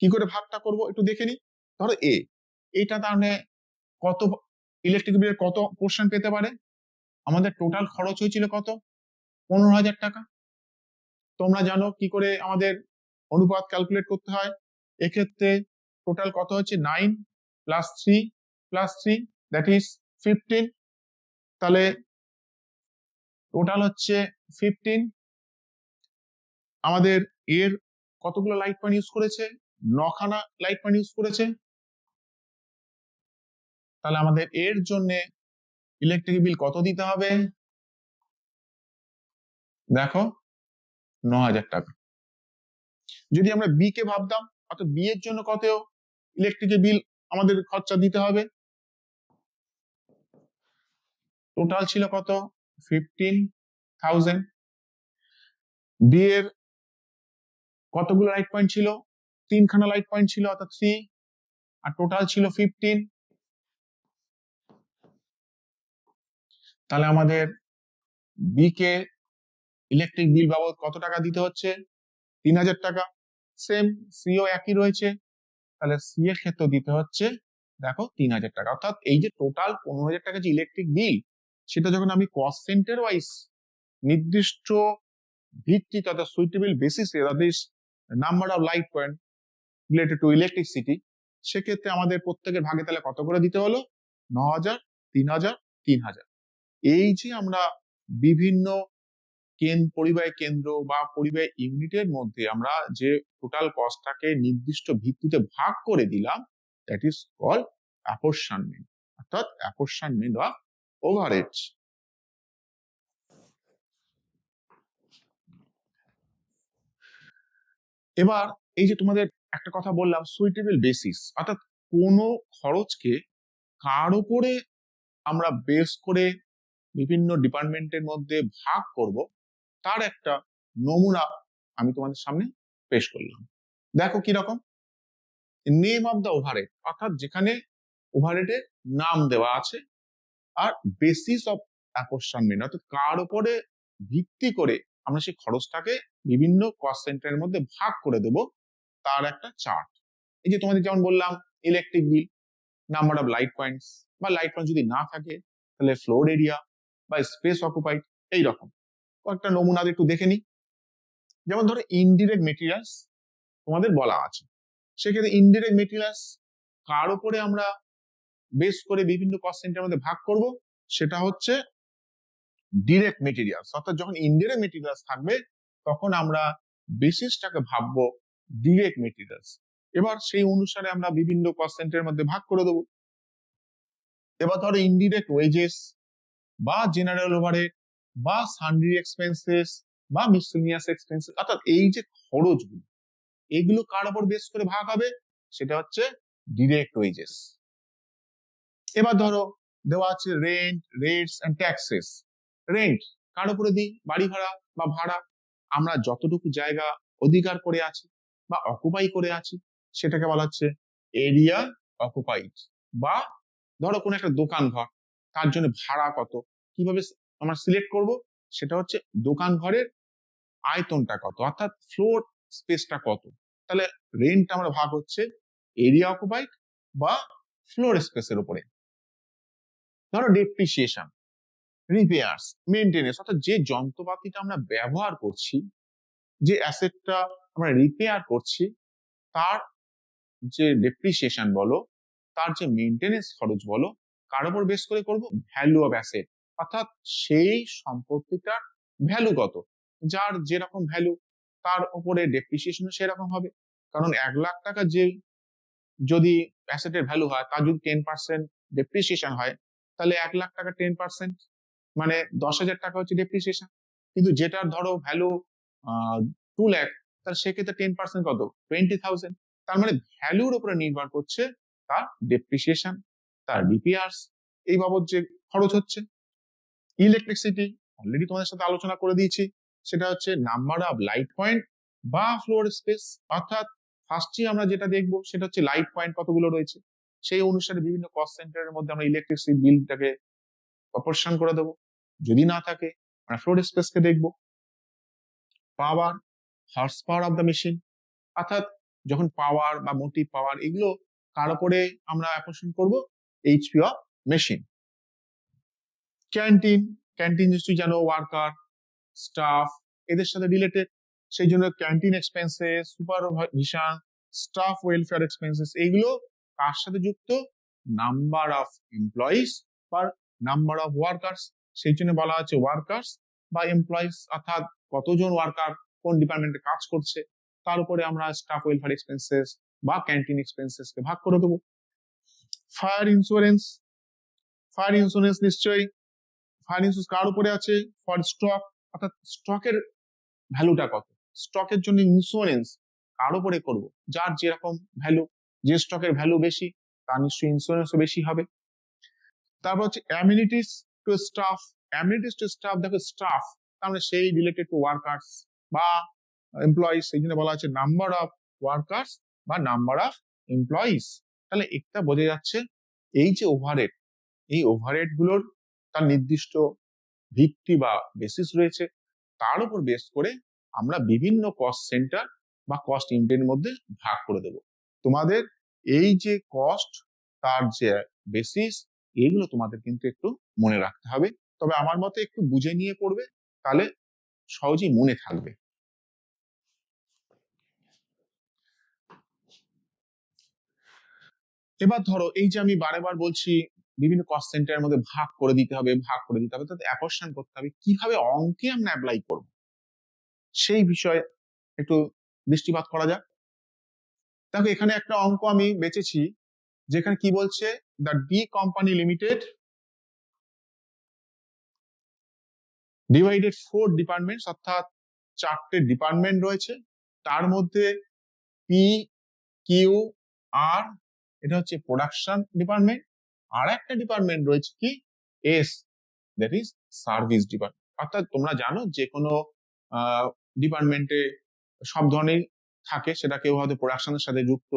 কি করে ভাগটা করব একটু দেখে নি। ধরো এ, এটা তাহলে কত ইলেকট্রিক বিলের কত পোর্শন পেতে পারে? আমাদের টোটাল খরচ হয়েছিল কত? 15,000 টাকা। তোমরা জানো কি করে আমাদের অনুপাত ক্যালকুলেট করতে হয়। এক্ষেত্রে টোটাল কত হচ্ছে? 9 প্লাস 3 প্লাস 3, দ্যাট ইজ 15। তাহলে টোটাল হচ্ছে 15। আমাদের এর কতগুলো লাইট পয়েন্ট ইউজ করেছে? 9খানা লাইট পয়েন্ট ইউজ করেছে। তাহলে আমাদের এর জন্য ইলেকট্রিক বিল কত দিতে হবে? দেখো 9,000 টাকা। যদি আমরা বি কে ভাবতাম, অর্থাৎ বি এর জন্য কত ইলেকট্রিক বিল আমাদের খরচা দিতে হবে? টোটাল ছিল কত? 15,000। বি এর কতগুলো লাইট পয়েন্ট ছিল? 3খানা লাইট পয়েন্ট ছিল, অর্থাৎ 3, আর টোটাল ছিল 15। তাহলে আমাদের বি কে ইলেকট্রিক বিল বাবদ কত টাকা দিতে হচ্ছে? 3,000 টাকা। সেম সিও একই রয়েছে, তাহলে সি এর ক্ষেত্রে দিতে হচ্ছে দেখো 3,000 টাকা। অর্থাৎ এই যে টোটাল 15,000 টাকা যে ইলেকট্রিক বিল, সেটা যখন আমি কস্ট সেন্টার ওয়াইজ নির্দিষ্ট ভিত্তি তথা সুইটেবল বেসিসে, that is number of light point related to electricity, সেক্ষেত্রে আমাদের প্রত্যেকের ভাগে তাহলে কত করে দিতে হলো? 9,000, 3,000, 3,000। এই যে আমরা বিভিন্ন পরিবাহী কেন্দ্র বা পরিবাহী ইউনিটের মধ্যে আমরা যে টোটাল কস্টটাকে নির্দিষ্ট ভিত্তিতে ভাগ করে দিলাম, দ্যাট ইজ কল্ড অ্যাপরশনমেন্ট, অর্থাৎ অ্যাপরশনমেন্ট অফ ওভারহেডস। এবার এই যে তোমাদের একটা কথা বললাম সুইটেবল বেসিস, অর্থাৎ কোন খরচকে কার উপরে আমরা বেস করে বিভিন্ন ডিপার্টমেন্টের মধ্যে ভাগ করব, তার একটা নমুনা আমি তোমাদের সামনে পেশ করলাম। দেখো কিরকম। নেম অফ দ্য ওভারহেড, অর্থাৎ যেখানে ওভারহেডের নাম দেওয়া আছে আর বেসিস অফ অ্যাপরশনমেন্ট, অর্থাৎ কার উপরে ভিত্তি করে আমরা সেই খরচটাকে বিভিন্ন কস্ট সেন্টারের মধ্যে ভাগ করে দেব তার একটা চার্ট। এই যে তোমাদের যেমন বললাম electric bill, number of light points, বা লাইট পয়েন্ট যদি না থাকে তাহলে ফ্লোর এরিয়া বা স্পেস অকুপাইড, এইরকম কয়েকটা নমুনা একটু দেখে নিই। যেমন ধরো ইনডিরেক্ট মেটেরিয়ালস তোমাদের বলা আছে, সেক্ষেত্রে ইনডিরেক্ট মেটেরিয়ালস কার উপরে আমরা বেস করে বিভিন্ন কস্ট সেন্টারের মধ্যে ভাগ করব, সেটা হচ্ছে ডিরেক্ট মেটেরিয়ালস। অর্থাৎ যখন ইনডিরেক্ট মেটেরিয়ালস থাকবে তখন আমরা বেসিসটাকে ভাববো ডিরেক্ট মেটেরিয়ালস। এবার সেই অনুসারে আমরা বিভিন্ন কস্ট সেন্টারের মধ্যে ভাগ করে দেবো। এবার ধরো ইনডিরেক্ট ওয়েজেস বা জেনারেল ওভারহেড বা সানড্রি এক্সপেন্সেস বা মিসেলিনিয়াস এক্সপেন্সেস, অর্থাৎ এই যে খরচগুলো এগুলো কার উপর বেস করে ভাগ হবে, সেটা হচ্ছে ডিরেক্ট ওয়েজেস। এবার ধরো দেওয়া আছে rent, rates and taxes. Rent কার উপরে দিই, বাড়ি ভাড়া বা ভাড়া। আমরা যতটুকু জায়গা অধিকার করে আছি বা অকুপাই করে আছি সেটাকে বলা হচ্ছে এরিয়া অকুপাইড। বা ধরো কোনো একটা দোকান ঘর, তার জন্য ভাড়া কত, কিভাবে আমরা সিলেক্ট করব, সেটা হচ্ছে দোকান ঘরের আয়তনটা কত, অর্থাৎ ফ্লোর স্পেসটা কত। তাহলে রেন্ট আমরা ভাগ হচ্ছে এরিয়া অকুপাইড বা ফ্লোর স্পেসের উপরে। ধরো ডেপ্রিসিয়েশন, রিপেয়ার্স, মেনটেনেন্স, অর্থাৎ যে যন্ত্রপাতিটা আমরা ব্যবহার করছি, যে অ্যাসেটটা আমরা রিপেয়ার করছি, তার যে ডেপ্রিসিয়েশন বলো, তার যে মেনটেনেন্স খরচ বলো, কার উপর বেস করে করব, ভ্যালু অফ অ্যাসেট, অর্থাৎ সেই সম্পত্তিটার ভ্যালু কত, যার যেরকম ভ্যালু তার উপরে ডেপ্রিসিয়েশন সেরকম হবে। কারণ 1,00,000 টাকা যে যদি অ্যাসেটের ভ্যালু হয়, তার যদি 10% ডেপ্রিসিয়েশন হয়, তাহলে 1,00,000 টাকা 10% মানে 10,000 টাকা হচ্ছে ডেপ্রিসিয়েশন। কিন্তু যেটার ধরো ভ্যালু 2,00,000, তাহলে সেক্ষেত্রে 10% কত, 20,000। তার মানে ভ্যালুর উপরে নির্ভর করছে তার ডেপ্রিসিয়েশন, তার রিপেয়ার্স, এই বাবদ যে খরচ হচ্ছে। ইলেকট্রিসিটি অলরেডি তোমাদের সাথে আলোচনা করে দিয়েছি, সেটা হচ্ছে নাম্বার অফ লাইট পয়েন্ট বা ফ্লোর স্পেস। অর্থাৎ ফার্স্টে আমরা যেটা দেখবো সেটা হচ্ছে লাইট পয়েন্ট কতগুলো রয়েছে, সেই অনুসারে বিভিন্ন কস্ট সেন্টারের মধ্যে আমরা ইলেকট্রিসিটি বিলটাকে অপারেশন করে দেবো। যদি না থাকে আমরা ফ্লোর স্পেসকে দেখবো। Power, horse power of the machine, অর্থাৎ যখন পাওয়ার বা মোটিভ পাওয়ার এগুলো কার উপরে আমরা অ্যাপ্রোশন করব, HP of machine. Canteen, canteen নিশ্চয়ই জানো ওয়ার্কার, স্টাফ এদের সাথে রিলেটেড, সেই জন্য canteen expenses, supervision, staff welfare expenses, এইগুলো কার সাথে যুক্ত, নাম্বার অফ এমপ্লয়িজ বা নাম্বার অফ ওয়ার্কার্স। সেই জন্য বলা হচ্ছে ওয়ার্কার্স বা এমপ্লয়িজ, অর্থাৎ কতজন ওয়ার্কার কোন ডিপার্টমেন্টে কাজ করছে, তার উপরে আমরা স্টাফ ওয়েলফেয়ার এক্সপেন্সেস বা ক্যান্টিন এক্সপেন্সেস কে ভাগ করে দেবো। ফায়ার ইন্স্যুরেন্স, ফায়ার ইন্স্যুরেন্স নিশ্চয়ই, ফায়ার ইন্স্যুরেন্স কার উপরে আছে, ফর স্টক, অর্থাৎ স্টকের ভ্যালুটা কত, স্টকের জন্য ইন্স্যুরেন্স কার উপরে করব, যার যেরকম ভ্যালু, যে স্টকের ভ্যালু বেশি তার নিশ্চয়ই ইন্স্যুরেন্সও বেশি হবে। তারপর হচ্ছে amenities to staff, amenities to staff, দেখো স্টাফ তার মানে সেই রিলেটেড টু ওয়ার্কার্স বা এমপ্লয়িজ, সেই জন্য বলা আছে নাম্বার অফ ওয়ার্কার্স বা নাম্বার অফ এমপ্লয়িজ। তাহলে একটা বোঝা যাচ্ছে এই যে ওভারহেড, এই ওভারহেড গুলোর তার নির্দিষ্ট ভিত্তি বা বেসিস রয়েছে, তার উপর বেস করে আমরা বিভিন্ন কস্ট সেন্টার বা কস্ট ইউনিটের মধ্যে ভাগ করে দেব। তোমাদের এই যে কস্ট, তার যে বেসিস, এগুলো তোমাদের কিন্তু একটু মনে রাখতে হবে। তবে আমার মতে একটু বুঝে নিয়ে পড়বে, তাহলে সহজেই মনে থাকবে। এবার ধরো এই যে আমি বারেবার বলছি বিভিন্ন কস্ট সেন্টারের মধ্যে ভাগ করে দিতে হবে, ভাগ করে দিতে হবে, তাতে অ্যাপরশন করতে হবে, কিভাবে অঙ্কে আমরা অ্যাপ্লাই করব সেই বিষয়ে একটু দৃষ্টিপাত করা যাক। দেখো এখানে একটা অঙ্ক আমি বেঁচেছি, যেখানে কি বলছে, the D company limited divided 4 departments, অর্থাৎ 4টে ডিপার্টমেন্ট রয়েছে, তার মধ্যে পি, কিউ, আর, এটা হচ্ছে প্রোডাকশন ডিপার্টমেন্ট, আর একটা ডিপার্টমেন্ট রয়েছে কি, S, that is service department. অর্থাৎ তোমরা জানো যে কোনো ডিপার্টমেন্টে সব ধরনের থাকে, সেটা কেউ হয়তো প্রোডাকশনের সাথে যুক্ত,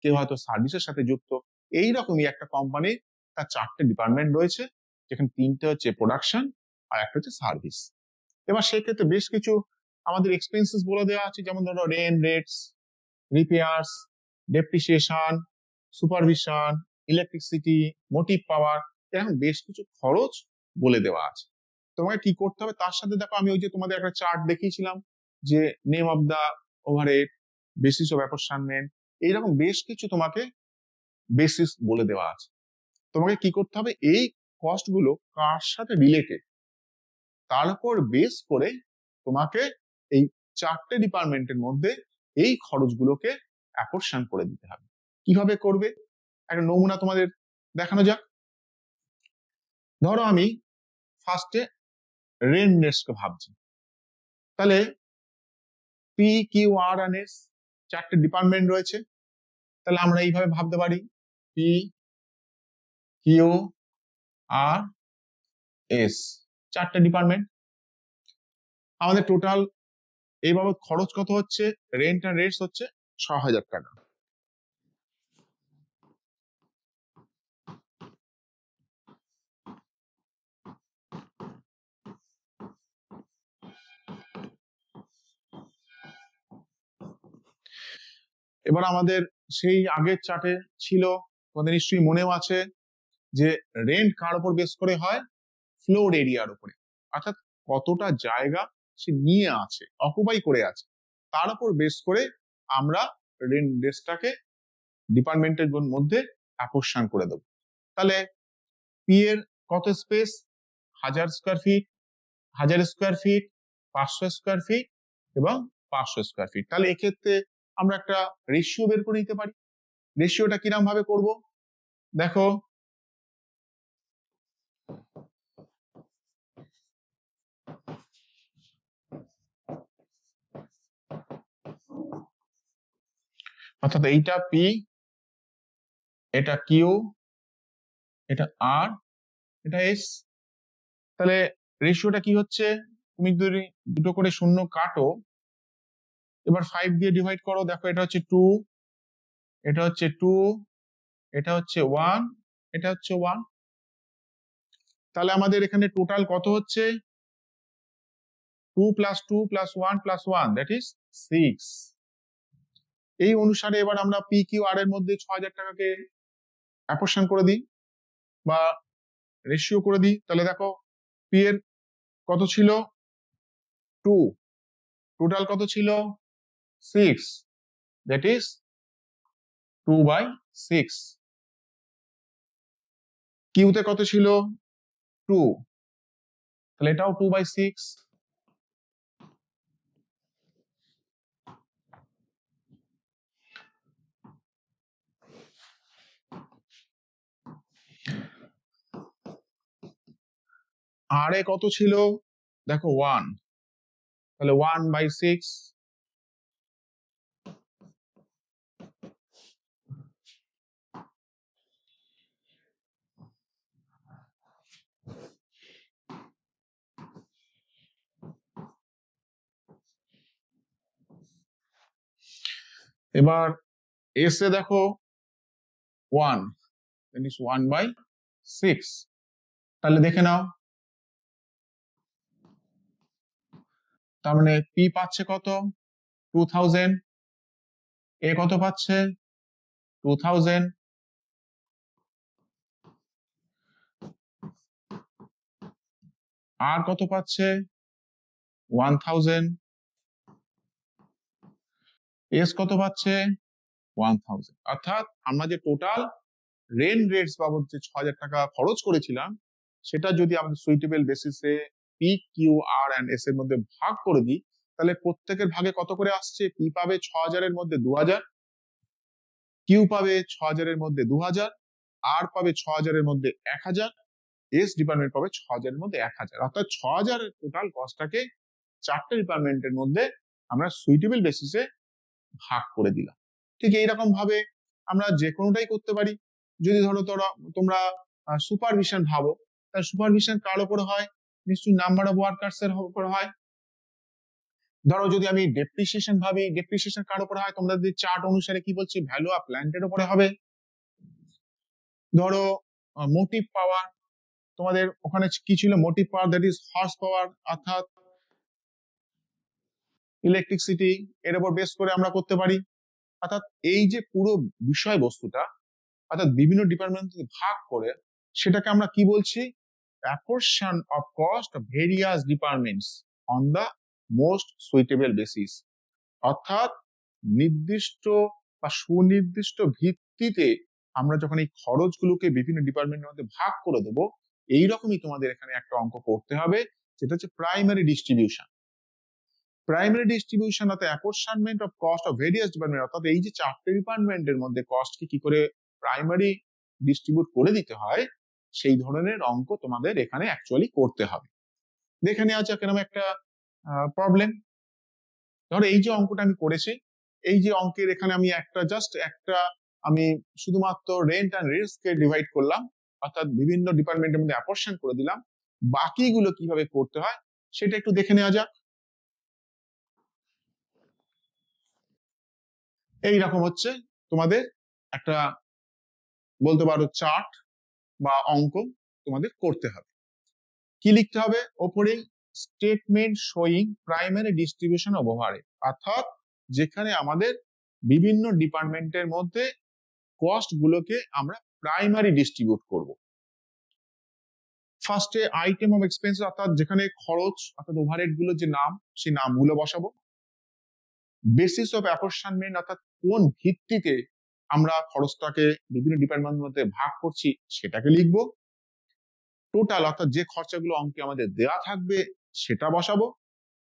কেউ হয়তো সার্ভিসের সাথে যুক্ত। এইরকমই একটা কোম্পানির তার 4টে ডিপার্টমেন্ট রয়েছে, যেখানে তিনটে হচ্ছে প্রোডাকশন আর একটা হচ্ছে সার্ভিস। এবার সেক্ষেত্রে বেশ কিছু আমাদের এক্সপেন্সেস বলে দেওয়া আছে, যেমন ধরো rent rates, repairs, depreciation, supervision, electricity, motive power, এরকম বেশ কিছু খরচ বলে দেওয়া আছে। তোমাকে কি করতে হবে তার সাথে দেখো, আমি ওই যে তোমাদের একটা চার্ট দেখিয়েছিলাম যে name of the overhead, basis of apportionment, এইরকম বেশ কিছু তোমাকে বেসিস বলে দেওয়া আছে। তোমাকে কি করতে হবে, এই কস্ট গুলো কার সাথে রিলেটেড তার উপর বেস করে তোমাকে এই চারটে ডিপার্টমেন্টের মধ্যে এই খরচগুলোকে অ্যাপরশন করে দিতে হবে। কিভাবে করবে একটা নমুনা তোমাদের দেখানো যাক। ধরো আমি ফার্স্টে রেন্ট রেটসকে ভাবছি, তাহলে P Q R and S চারটে ডিপার্টমেন্ট রয়েছে, তাহলে আমরা এইভাবে ভাবতে পারি পি কিউ আর এস চারটে ডিপার্টমেন্ট। আমাদের টোটাল এই বাবদ খরচ কত হচ্ছে, রেন্ট এন্ড রেটস হচ্ছে ৬,০০০ টাকা। এবার আমাদের সেই আগের চার্টে ছিল, তোমাদের নিশ্চয়ই মনেও আছে, যে রেন্ট কার উপর বেস করে হয়, ফ্লোর এরিয়ার উপরে, অর্থাৎ কতটা জায়গা সে নিয়ে আছে, অকুপাই করে আছে, তার উপর বেস করে আমরা রেন্ট রেটসটাকে ডিপার্টমেন্টের মধ্যে অ্যাপোর্শন করে দেবো। তাহলে পি এর কত space, 1000 square feet, 1000 square feet, 500 square feet এবং 500 স্কোয়ার ফিট। তাহলে এক্ষেত্রে আমরা একটা রেশিও বের করে নিতে পারি। রেশিওটা কিরকম ভাবে করব দেখো, অর্থাৎ এইটা পি, এটা কিউ, এটা আর, এটা এস। তাহলে রেশিওটা কি হচ্ছে, তুমি যদি দুটো করে শূন্য কাটো, এবার 5 দিয়ে ডিভাইড করো, দেখো এটা হচ্ছে 2, এটা হচ্ছে 2, এটা হচ্ছে 1, এটা হচ্ছে 1। তাহলে আমাদের এখানে টোটাল কত হচ্ছে, 2 + 2 + 1 + 1 দ্যাট ইজ 6। এই অনুসারে এবার আমরা পি কিউ আর এর মধ্যে ৬,০০০ টাকাকে অ্যাপোর্শন করে দিই বা রেশিও করে দিই। তাহলে দেখো পি এর কত ছিল 2, টোটাল কত ছিল 6, দ্যাট ইজ 2/6। কিউতে কত ছিল 2, তাহলে এটাও 2/6। আর এ কত ছিল দেখো 1, তাহলে 1/6। এবার এস এ দেখো 1, that is 1/6। তাহলে দেখে নাও, তার মানে পি পাচ্ছে কত 2000, এ কত পাচ্ছে 2000, আর কত পাচ্ছে 1000, এস কত পাচ্ছে 1000। অর্থাৎ আমরা যে টোটাল রেন্ট রেটস বাবদ যে ৬,০০০ টাকা খরচ করেছিলাম, সেটা যদি আমাদের সুইটেবল বেসিসে P Q R and S এর মধ্যে ভাগ করে দিই, তাহলে প্রত্যেকের ভাগে কত করে আসছে, পি পাবে ৬,০০০ এর মধ্যে ২,০০০, কিউ পাবে ৬,০০০ এর মধ্যে ২,০০০, আর পাবে ৬,০০০ এর মধ্যে ১,০০০, এস ডিপার্টমেন্ট পাবে ৬,০০০ এর মধ্যে ১,০০০। অর্থাৎ ৬,০০০ টোটাল কস্টটাকে চারটে ডিপার্টমেন্টের মধ্যে আমরা সুইটেবল বেসিসে ভাগ করে দিলাম। ঠিক এইরকম ভাবে আমরা যে কোনোটাই করতে পারি। যদি ধরো তোমরা সুপারভিশন ভাবো, তাহলে সুপারভিশন কার উপর হয়, নিশ্চয়ই নাম্বার অফ ওয়ার্কার্স এর উপর হয়। ধরো যদি আমি ডেপ্রিসিয়েশন ভাবি, ডেপ্রিসিয়েশন কার উপর হয়, তোমরা যদি চার্ট অনুসারে কি বলছি, ভ্যালু অফ প্ল্যান্টের উপরে হবে। ধরো মোটিভ পাওয়ার, তোমাদের ওখানে কি ছিল, motive power, that is horse power, অর্থাৎ ইলেকট্রিসিটি, এর উপর বেস করে আমরা করতে পারি। অর্থাৎ এই যে পুরো বিষয়বস্তুটা, অর্থাৎ বিভিন্ন ডিপার্টমেন্ট ভাগ করে, সেটাকে আমরা কি বলছি, অ্যাপোর্শন of cost of various departments on the most suitable basis. অর্থাৎ নির্দিষ্ট বা সুনির্দিষ্ট ভিত্তিতে আমরা যখন এই খরচগুলোকে বিভিন্ন ডিপার্টমেন্টের মধ্যে ভাগ করে দেবো, এইরকমই তোমাদের এখানে একটা অঙ্ক করতে হবে, যেটা হচ্ছে প্রাইমারি ডিস্ট্রিবিউশন। প্রাইমারি ডিস্ট্রিবিউশন অর্থাৎ apportionment of cost of various department, অর্থাৎ এই যে চারটে ডিপার্টমেন্টের মধ্যে কস্টকে কি করে প্রাইমারি ডিস্ট্রিবিউট করে দিতে হয়, সেই ধরনের অঙ্ক তোমাদের এখানে অ্যাকচুয়ালি করতে হবে। দেখে নেওয়া যাক এরকম একটা প্রবলেম। ধরো এই যে অঙ্কটা আমি করেছি, এই যে অঙ্কের এখানে আমি আমি শুধুমাত্র রেন্ট অ্যান্ড রিস্ককে ডিভাইড করলাম, অর্থাৎ বিভিন্ন ডিপার্টমেন্টের মধ্যে অ্যাপোর্শন করে দিলাম। বাকিগুলো কিভাবে করতে হয় সেটা একটু দেখে নেওয়া যাক। এইরকম হচ্ছে তোমাদের একটা, বলতে পারো চার্ট বা অঙ্ক তোমাদের করতে হবে। কি লিখতে হবে ওপরে, statement showing primary distribution of overhead, অর্থাৎ যেখানে আমাদের বিভিন্ন ডিপার্টমেন্টের মধ্যে কস্ট গুলোকে আমরা প্রাইমারি ডিস্ট্রিবিউট করব। ফার্স্টে আইটেম অফ এক্সপেন্স, অর্থাৎ যেখানে খরচ অর্থাৎ ওভারহেড গুলো যে নাম, সেই নামগুলো বসাবো। বেসিস অফ অ্যাপোর্শনমেন্ট, অর্থাৎ কোন ভিত্তিতে আমরা খরচটাকে বিভিন্ন ডিপার্টমেন্টের মধ্যে ভাগ করছি সেটাকে লিখবো। টোটাল, অর্থাৎ যে খরচাগুলো অঙ্কে আমাদের দেওয়া থাকবে সেটা বসাবো।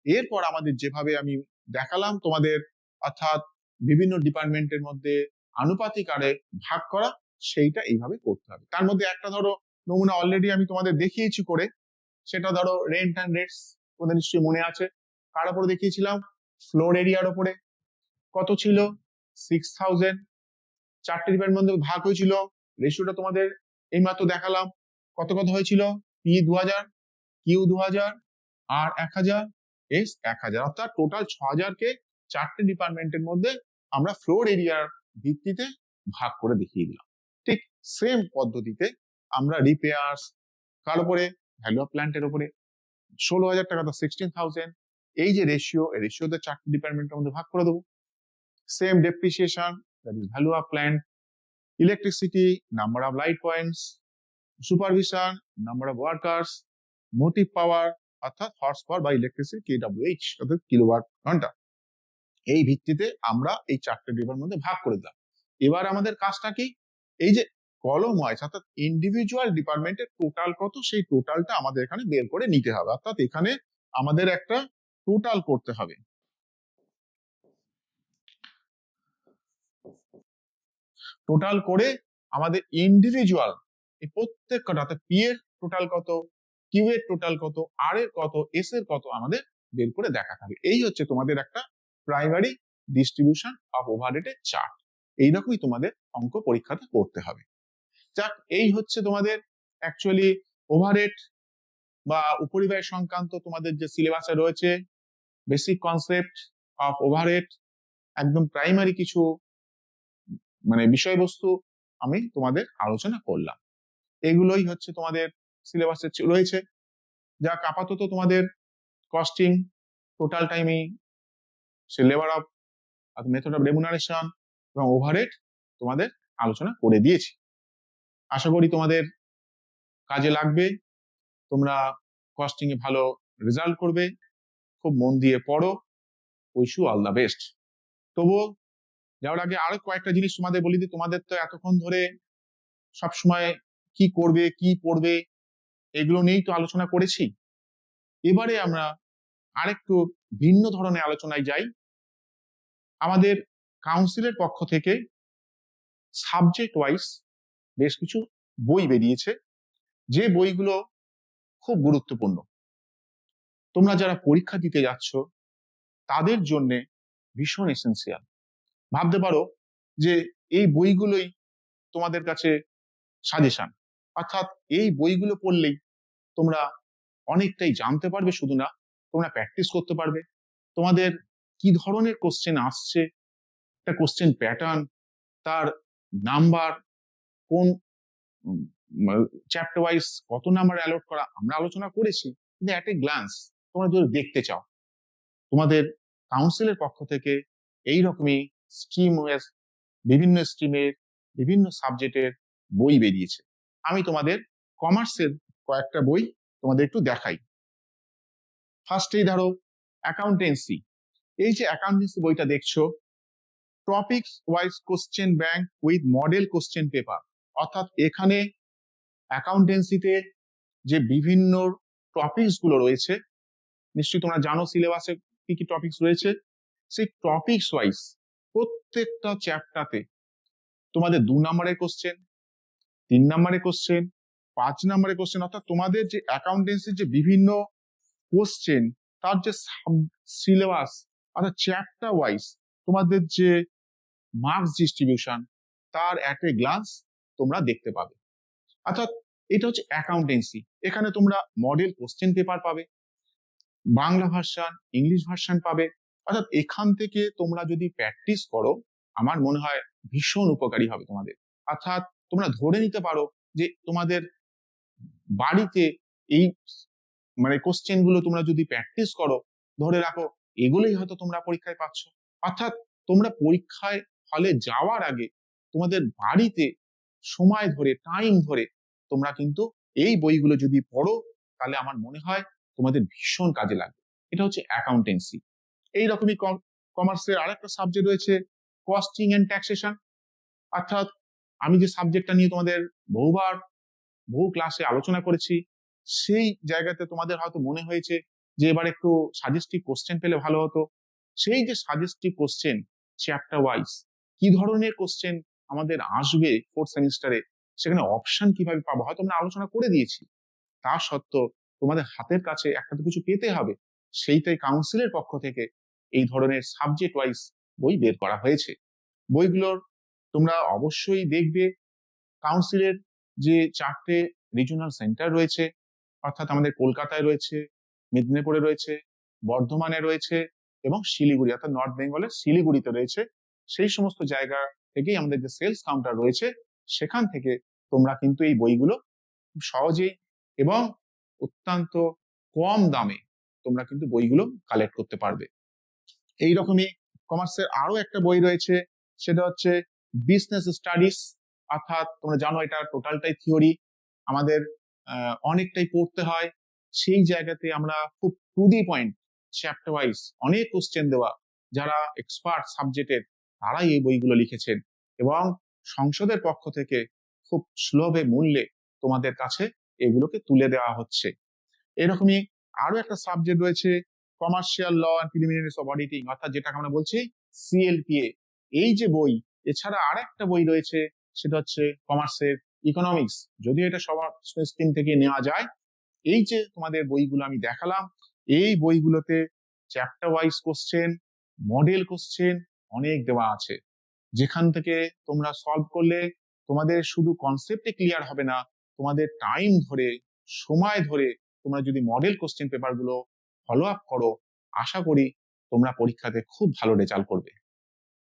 এরপর আমাদের যেভাবে আমি দেখালাম তোমাদের, অর্থাৎ বিভিন্ন ডিপার্টমেন্টের মধ্যে আনুপাতিক আরে ভাগ করা, সেইটা এইভাবে করতে হবে। তার মধ্যে একটা ধরো নমুনা অলরেডি আমি তোমাদের দেখিয়েছি করে, সেটা ধরো রেন্ট অ্যান্ড রেটস, তোমাদের নিশ্চয়ই মনে আছে। কার উপরে দেখিয়েছিলাম, ফ্লোর এরিয়ার উপরে। কত ছিল, 6000। চারটে ডিপার্টমেন্টের মধ্যে ভাগ হয়েছিল, রেশিওটা তোমাদের এইমাত্র দেখালাম। কত কত হয়েছিল, পি 2000, কিউ 2000, আর 1000, এস 1000, অর্থাৎ টোটাল 6000কে চারটে ডিপার্টমেন্টের মধ্যে আমরা ফ্লোর এরিয়ার ভিত্তিতে ভাগ করে দেখিয়ে দিলাম। ঠিক সেম পদ্ধতিতে আমরা রিপেয়ার্স, কার উপরে, ভ্যালু অফ প্ল্যান্টের উপরে 16000 টাকা, তো 16000, এই যে রেশিও, এই রেশিওতে চারটে ডিপার্টমেন্টের মধ্যে ভাগ করে দেবো। Same depreciation, that is value of plant, electricity, number of light points, supervision, number of workers, motive power অর্থাৎ হর্স পাওয়ার বা ইলেকট্রিসিটি, কেডব্লিউএইচ অর্থাৎ কিলোওয়াট ঘন্টা। এই ভিত্তিতে আমরা এই চারটে ডিপার্টমেন্টের মধ্যে ভাগ করে দিলাম। এবার আমাদের কাজটা কি, এই যে কলম ওয়াইজ অর্থাৎ ইন্ডিভিজুয়াল ডিপার্টমেন্টের টোটাল কত, সেই টোটালটা আমাদের এখানে বের করে নিতে হবে। অর্থাৎ এখানে আমাদের একটা টোটাল করতে হবে। টোটাল করে আমাদের ইন্ডিভিজুয়াল এই প্রত্যেক কটা, অর্থাৎ পি এর টোটাল কত, কিউ এর টোটাল কত, আর এর কত, এস এর কত, আমাদের বের করে দেখাতে হবে। এই হচ্ছে তোমাদের একটা প্রাইমারি ডিস্ট্রিবিউশন অফ ওভারহেডের চার্ট। এইরকমই তোমাদের অঙ্ক পরীক্ষাতে করতে হবে। যাক, এই হচ্ছে তোমাদের অ্যাকচুয়ালি ওভারহেড বা উপরিব্যয় সংক্রান্ত তোমাদের যে সিলেবাসে রয়েছে, বেসিক কনসেপ্ট অফ ওভারহেড, একদম প্রাইমারি কিছু মানে বিষয়বস্তু আমি তোমাদের আলোচনা করলাম। এগুলোই হচ্ছে তোমাদের সিলেবাসে রয়েছে। যাক, আপাতত তোমাদের costing, total timing, say labour of method of remuneration এবং ওভারহেড তোমাদের আলোচনা করে দিয়েছি। আশা করি তোমাদের কাজে লাগবে, তোমরা কস্টিং এ ভালো রেজাল্ট করবে। খুব মন দিয়ে পড়ো। Wish you all the best. তবুও যাওয়ার আগে আরো কয়েকটা জিনিস তোমাদের বলি দিই। তোমাদের তো এতক্ষণ ধরে সবসময় কি করবে, কি পড়বে, এগুলো নিয়েই তো আলোচনা করেছি। এবারে আমরা আরেকটু ভিন্ন ধরনের আলোচনায় যাই। আমাদের কাউন্সিলের পক্ষ থেকে সাবজেক্ট ওয়াইজ বেশ কিছু বই বেরিয়েছে, যে বইগুলো খুব গুরুত্বপূর্ণ। তোমরা যারা পরীক্ষা দিতে যাচ্ছ তাদের জন্য ভীষণ এসেন্সিয়াল। ভাবতে পারো যে এই বইগুলোই তোমাদের কাছে সাজেশন, অর্থাৎ এই বইগুলো পড়লেই তোমরা অনেকটাই জানতে পারবে। শুধু না, তোমরা প্র্যাকটিস করতে পারবে। তোমাদের কি ধরনের কোশ্চেন আসছে, একটা কোশ্চেন প্যাটার্ন, তার নাম্বার, কোন চ্যাপ্টার ওয়াইজ কত নাম্বার অ্যালট করা আমরা আলোচনা করেছি, কিন্তু অ্যাট এ গ্লান্স তোমরা যদি দেখতে চাও, তোমাদের কাউন্সিলের পক্ষ থেকে এইরকমই স্ট্রিম ওয়াইজ বিভিন্ন স্ট্রিমের বিভিন্ন সাবজেক্টের বই বেরিয়েছে। আমি তোমাদের কমার্সের কয়েকটা বই তোমাদের একটু দেখাই। ফার্স্টেই ধরো অ্যাকাউন্টেন্সি। এই যে অ্যাকাউন্টেন্সি বইটা দেখছো, topics wise question bank with model question paper, অর্থাৎ এখানে অ্যাকাউন্টেন্সিতে যে বিভিন্ন টপিকস গুলো রয়েছে, নিশ্চয়ই তোমরা জানো সিলেবাসে কি কি টপিকস রয়েছে, সেই টপিকস ওয়াইজ প্রত্যেকটা চ্যাপ্টারতে তোমাদের 2 নম্বরের কোশ্চেন, 3 নম্বরের কোশ্চেন, 5 নম্বরের কোশ্চেন, অর্থাৎ তোমাদের যে অ্যাকাউন্টেন্সির যে বিভিন্ন কোশ্চেন, তার যে সিলেবাস অর্থাৎ চ্যাপ্টার ওয়াইজ তোমাদের যে মার্কস ডিস্ট্রিবিউশন, তার অ্যাট এ গ্লান্স তোমরা দেখতে পাবে। অর্থাৎ এটা হচ্ছে অ্যাকাউন্টেন্সি। এখানে তোমরা মডেল কোশ্চেন পেপার পাবে, বাংলা ভার্সন, ইংলিশ ভার্সন পাবে। অর্থাৎ এখান থেকে তোমরা যদি প্র্যাকটিস করো, আমার মনে হয় ভীষণ উপকারী হবে তোমাদের। অর্থাৎ তোমরা ধরে নিতে পারো যে তোমাদের বাড়িতে এই কোশ্চেন গুলো তোমরা যদি প্র্যাকটিস করো, ধরে রাখো এগুলোই হয়তো তোমরা পরীক্ষায় পাচ্ছ। অর্থাৎ তোমরা পরীক্ষায় হলে যাওয়ার আগে তোমাদের বাড়িতে সময় ধরে, টাইম ধরে তোমরা কিন্তু এই বইগুলো যদি পড়ো, তাহলে আমার মনে হয় তোমাদের ভীষণ কাজে লাগবে। এটা হচ্ছে অ্যাকাউন্টেন্সি। এইরকমই কমার্সের আরেকটা সাবজেক্ট রয়েছে কস্টিং এন্ড ট্যাক্সেশন। অর্থাৎ আমি যে সাবজেক্টটা নিয়ে তোমাদের বহু ক্লাসে আলোচনা করেছি, সেই জায়গাতে তোমাদের হয়তো মনে হয়েছে যে এবার একটু সাজেস্টিভ কোশ্চেন পেলে ভালো হতো। সেই যে সাজেস্টিভ কোশ্চেন চ্যাপ্টার ওয়াইজ কি ধরনের কোশ্চেন আমাদের আসবে 4th সেমিস্টারে, সেখানে অপশন কিভাবে পাবো হয়তো আমরা আলোচনা করে দিয়েছি। তা সত্ত্বেও তোমাদের হাতের কাছে একটা তো কিছু পেতে হবে, সেইটাই কাউন্সিলের পক্ষ থেকে এই ধরনের সাবজেক্ট ওয়াইজ বই বের করা হয়েছে। বইগুলোর তোমরা অবশ্যই দেখবে। কাউন্সিলের যে 4টে রিজিওনাল সেন্টার রয়েছে, অর্থাৎ আমাদের কলকাতায় রয়েছে, মেদিনীপুরে রয়েছে, বর্ধমানে রয়েছে এবং শিলিগুড়ি অর্থাৎ নর্থ বেঙ্গলের শিলিগুড়িতে রয়েছে, সেই সমস্ত জায়গা থেকেই আমাদের যে সেলস কাউন্টার রয়েছে, সেখান থেকে তোমরা কিন্তু এই বইগুলো খুব সহজেই এবং অত্যন্ত কম দামে তোমরা কিন্তু বইগুলো কালেক্ট করতে পারবে। এইরকমই কমার্সের আরো একটা বই রয়েছে, সেটা হচ্ছে বিজনেস স্টাডিজ। অর্থাৎ তোমরা জানো এটা টোটালটাই থিওরি, আমাদের অনেকটাই পড়তে হয়। সেই জায়গাতে আমরা খুব to the point chapter wise অনেক কোশ্চেন দেওয়া, যারা এক্সপার্ট সাবজেক্টের তারাই এই বইগুলো লিখেছেন এবং সংসদের পক্ষ থেকে খুব সুলভে মূল্যে তোমাদের কাছে এগুলোকে তুলে দেওয়া হচ্ছে। এরকমই আরো একটা সাবজেক্ট রয়েছে commercial law and preliminaries of auditing, অর্থাৎ যেটাকে আমরা বলছি CLPA। এই যে বই, এছাড়া আর একটা বই রয়েছে, সেটা হচ্ছে কমার্সের ইকোনমিক্স, যদিও এটা সবার স্ট্রিম থেকে নেওয়া যায়। এই যে তোমাদের বইগুলো আমি দেখালাম, এই বইগুলোতে chapter wise question, model question অনেক দেওয়া আছে, যেখান থেকে তোমরা সলভ করলে তোমাদের শুধু কনসেপ্টে ক্লিয়ার হবে না, তোমাদের টাইম ধরে, সময় ধরে তোমরা যদি মডেল কোশ্চেন পেপার গুলো ফলো আপ করো, আশা করি তোমরা পরীক্ষাতে খুব ভালো রেজাল্ট করবে।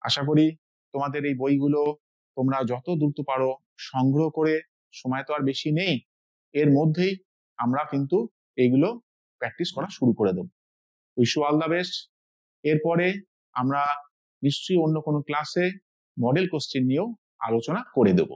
আশা করি তোমাদের এই বইগুলো তোমরা যত দ্রুত পারো সংগ্রহ করে, সময় তো আর বেশি নেই, এর মধ্যেই আমরা কিন্তু এইগুলো প্র্যাকটিস করা শুরু করে দেব। Wish you all the best. এরপরে আমরা নিশ্চয়ই অন্য কোনো ক্লাসে মডেল কোশ্চেন নিয়েও আলোচনা করে দেব।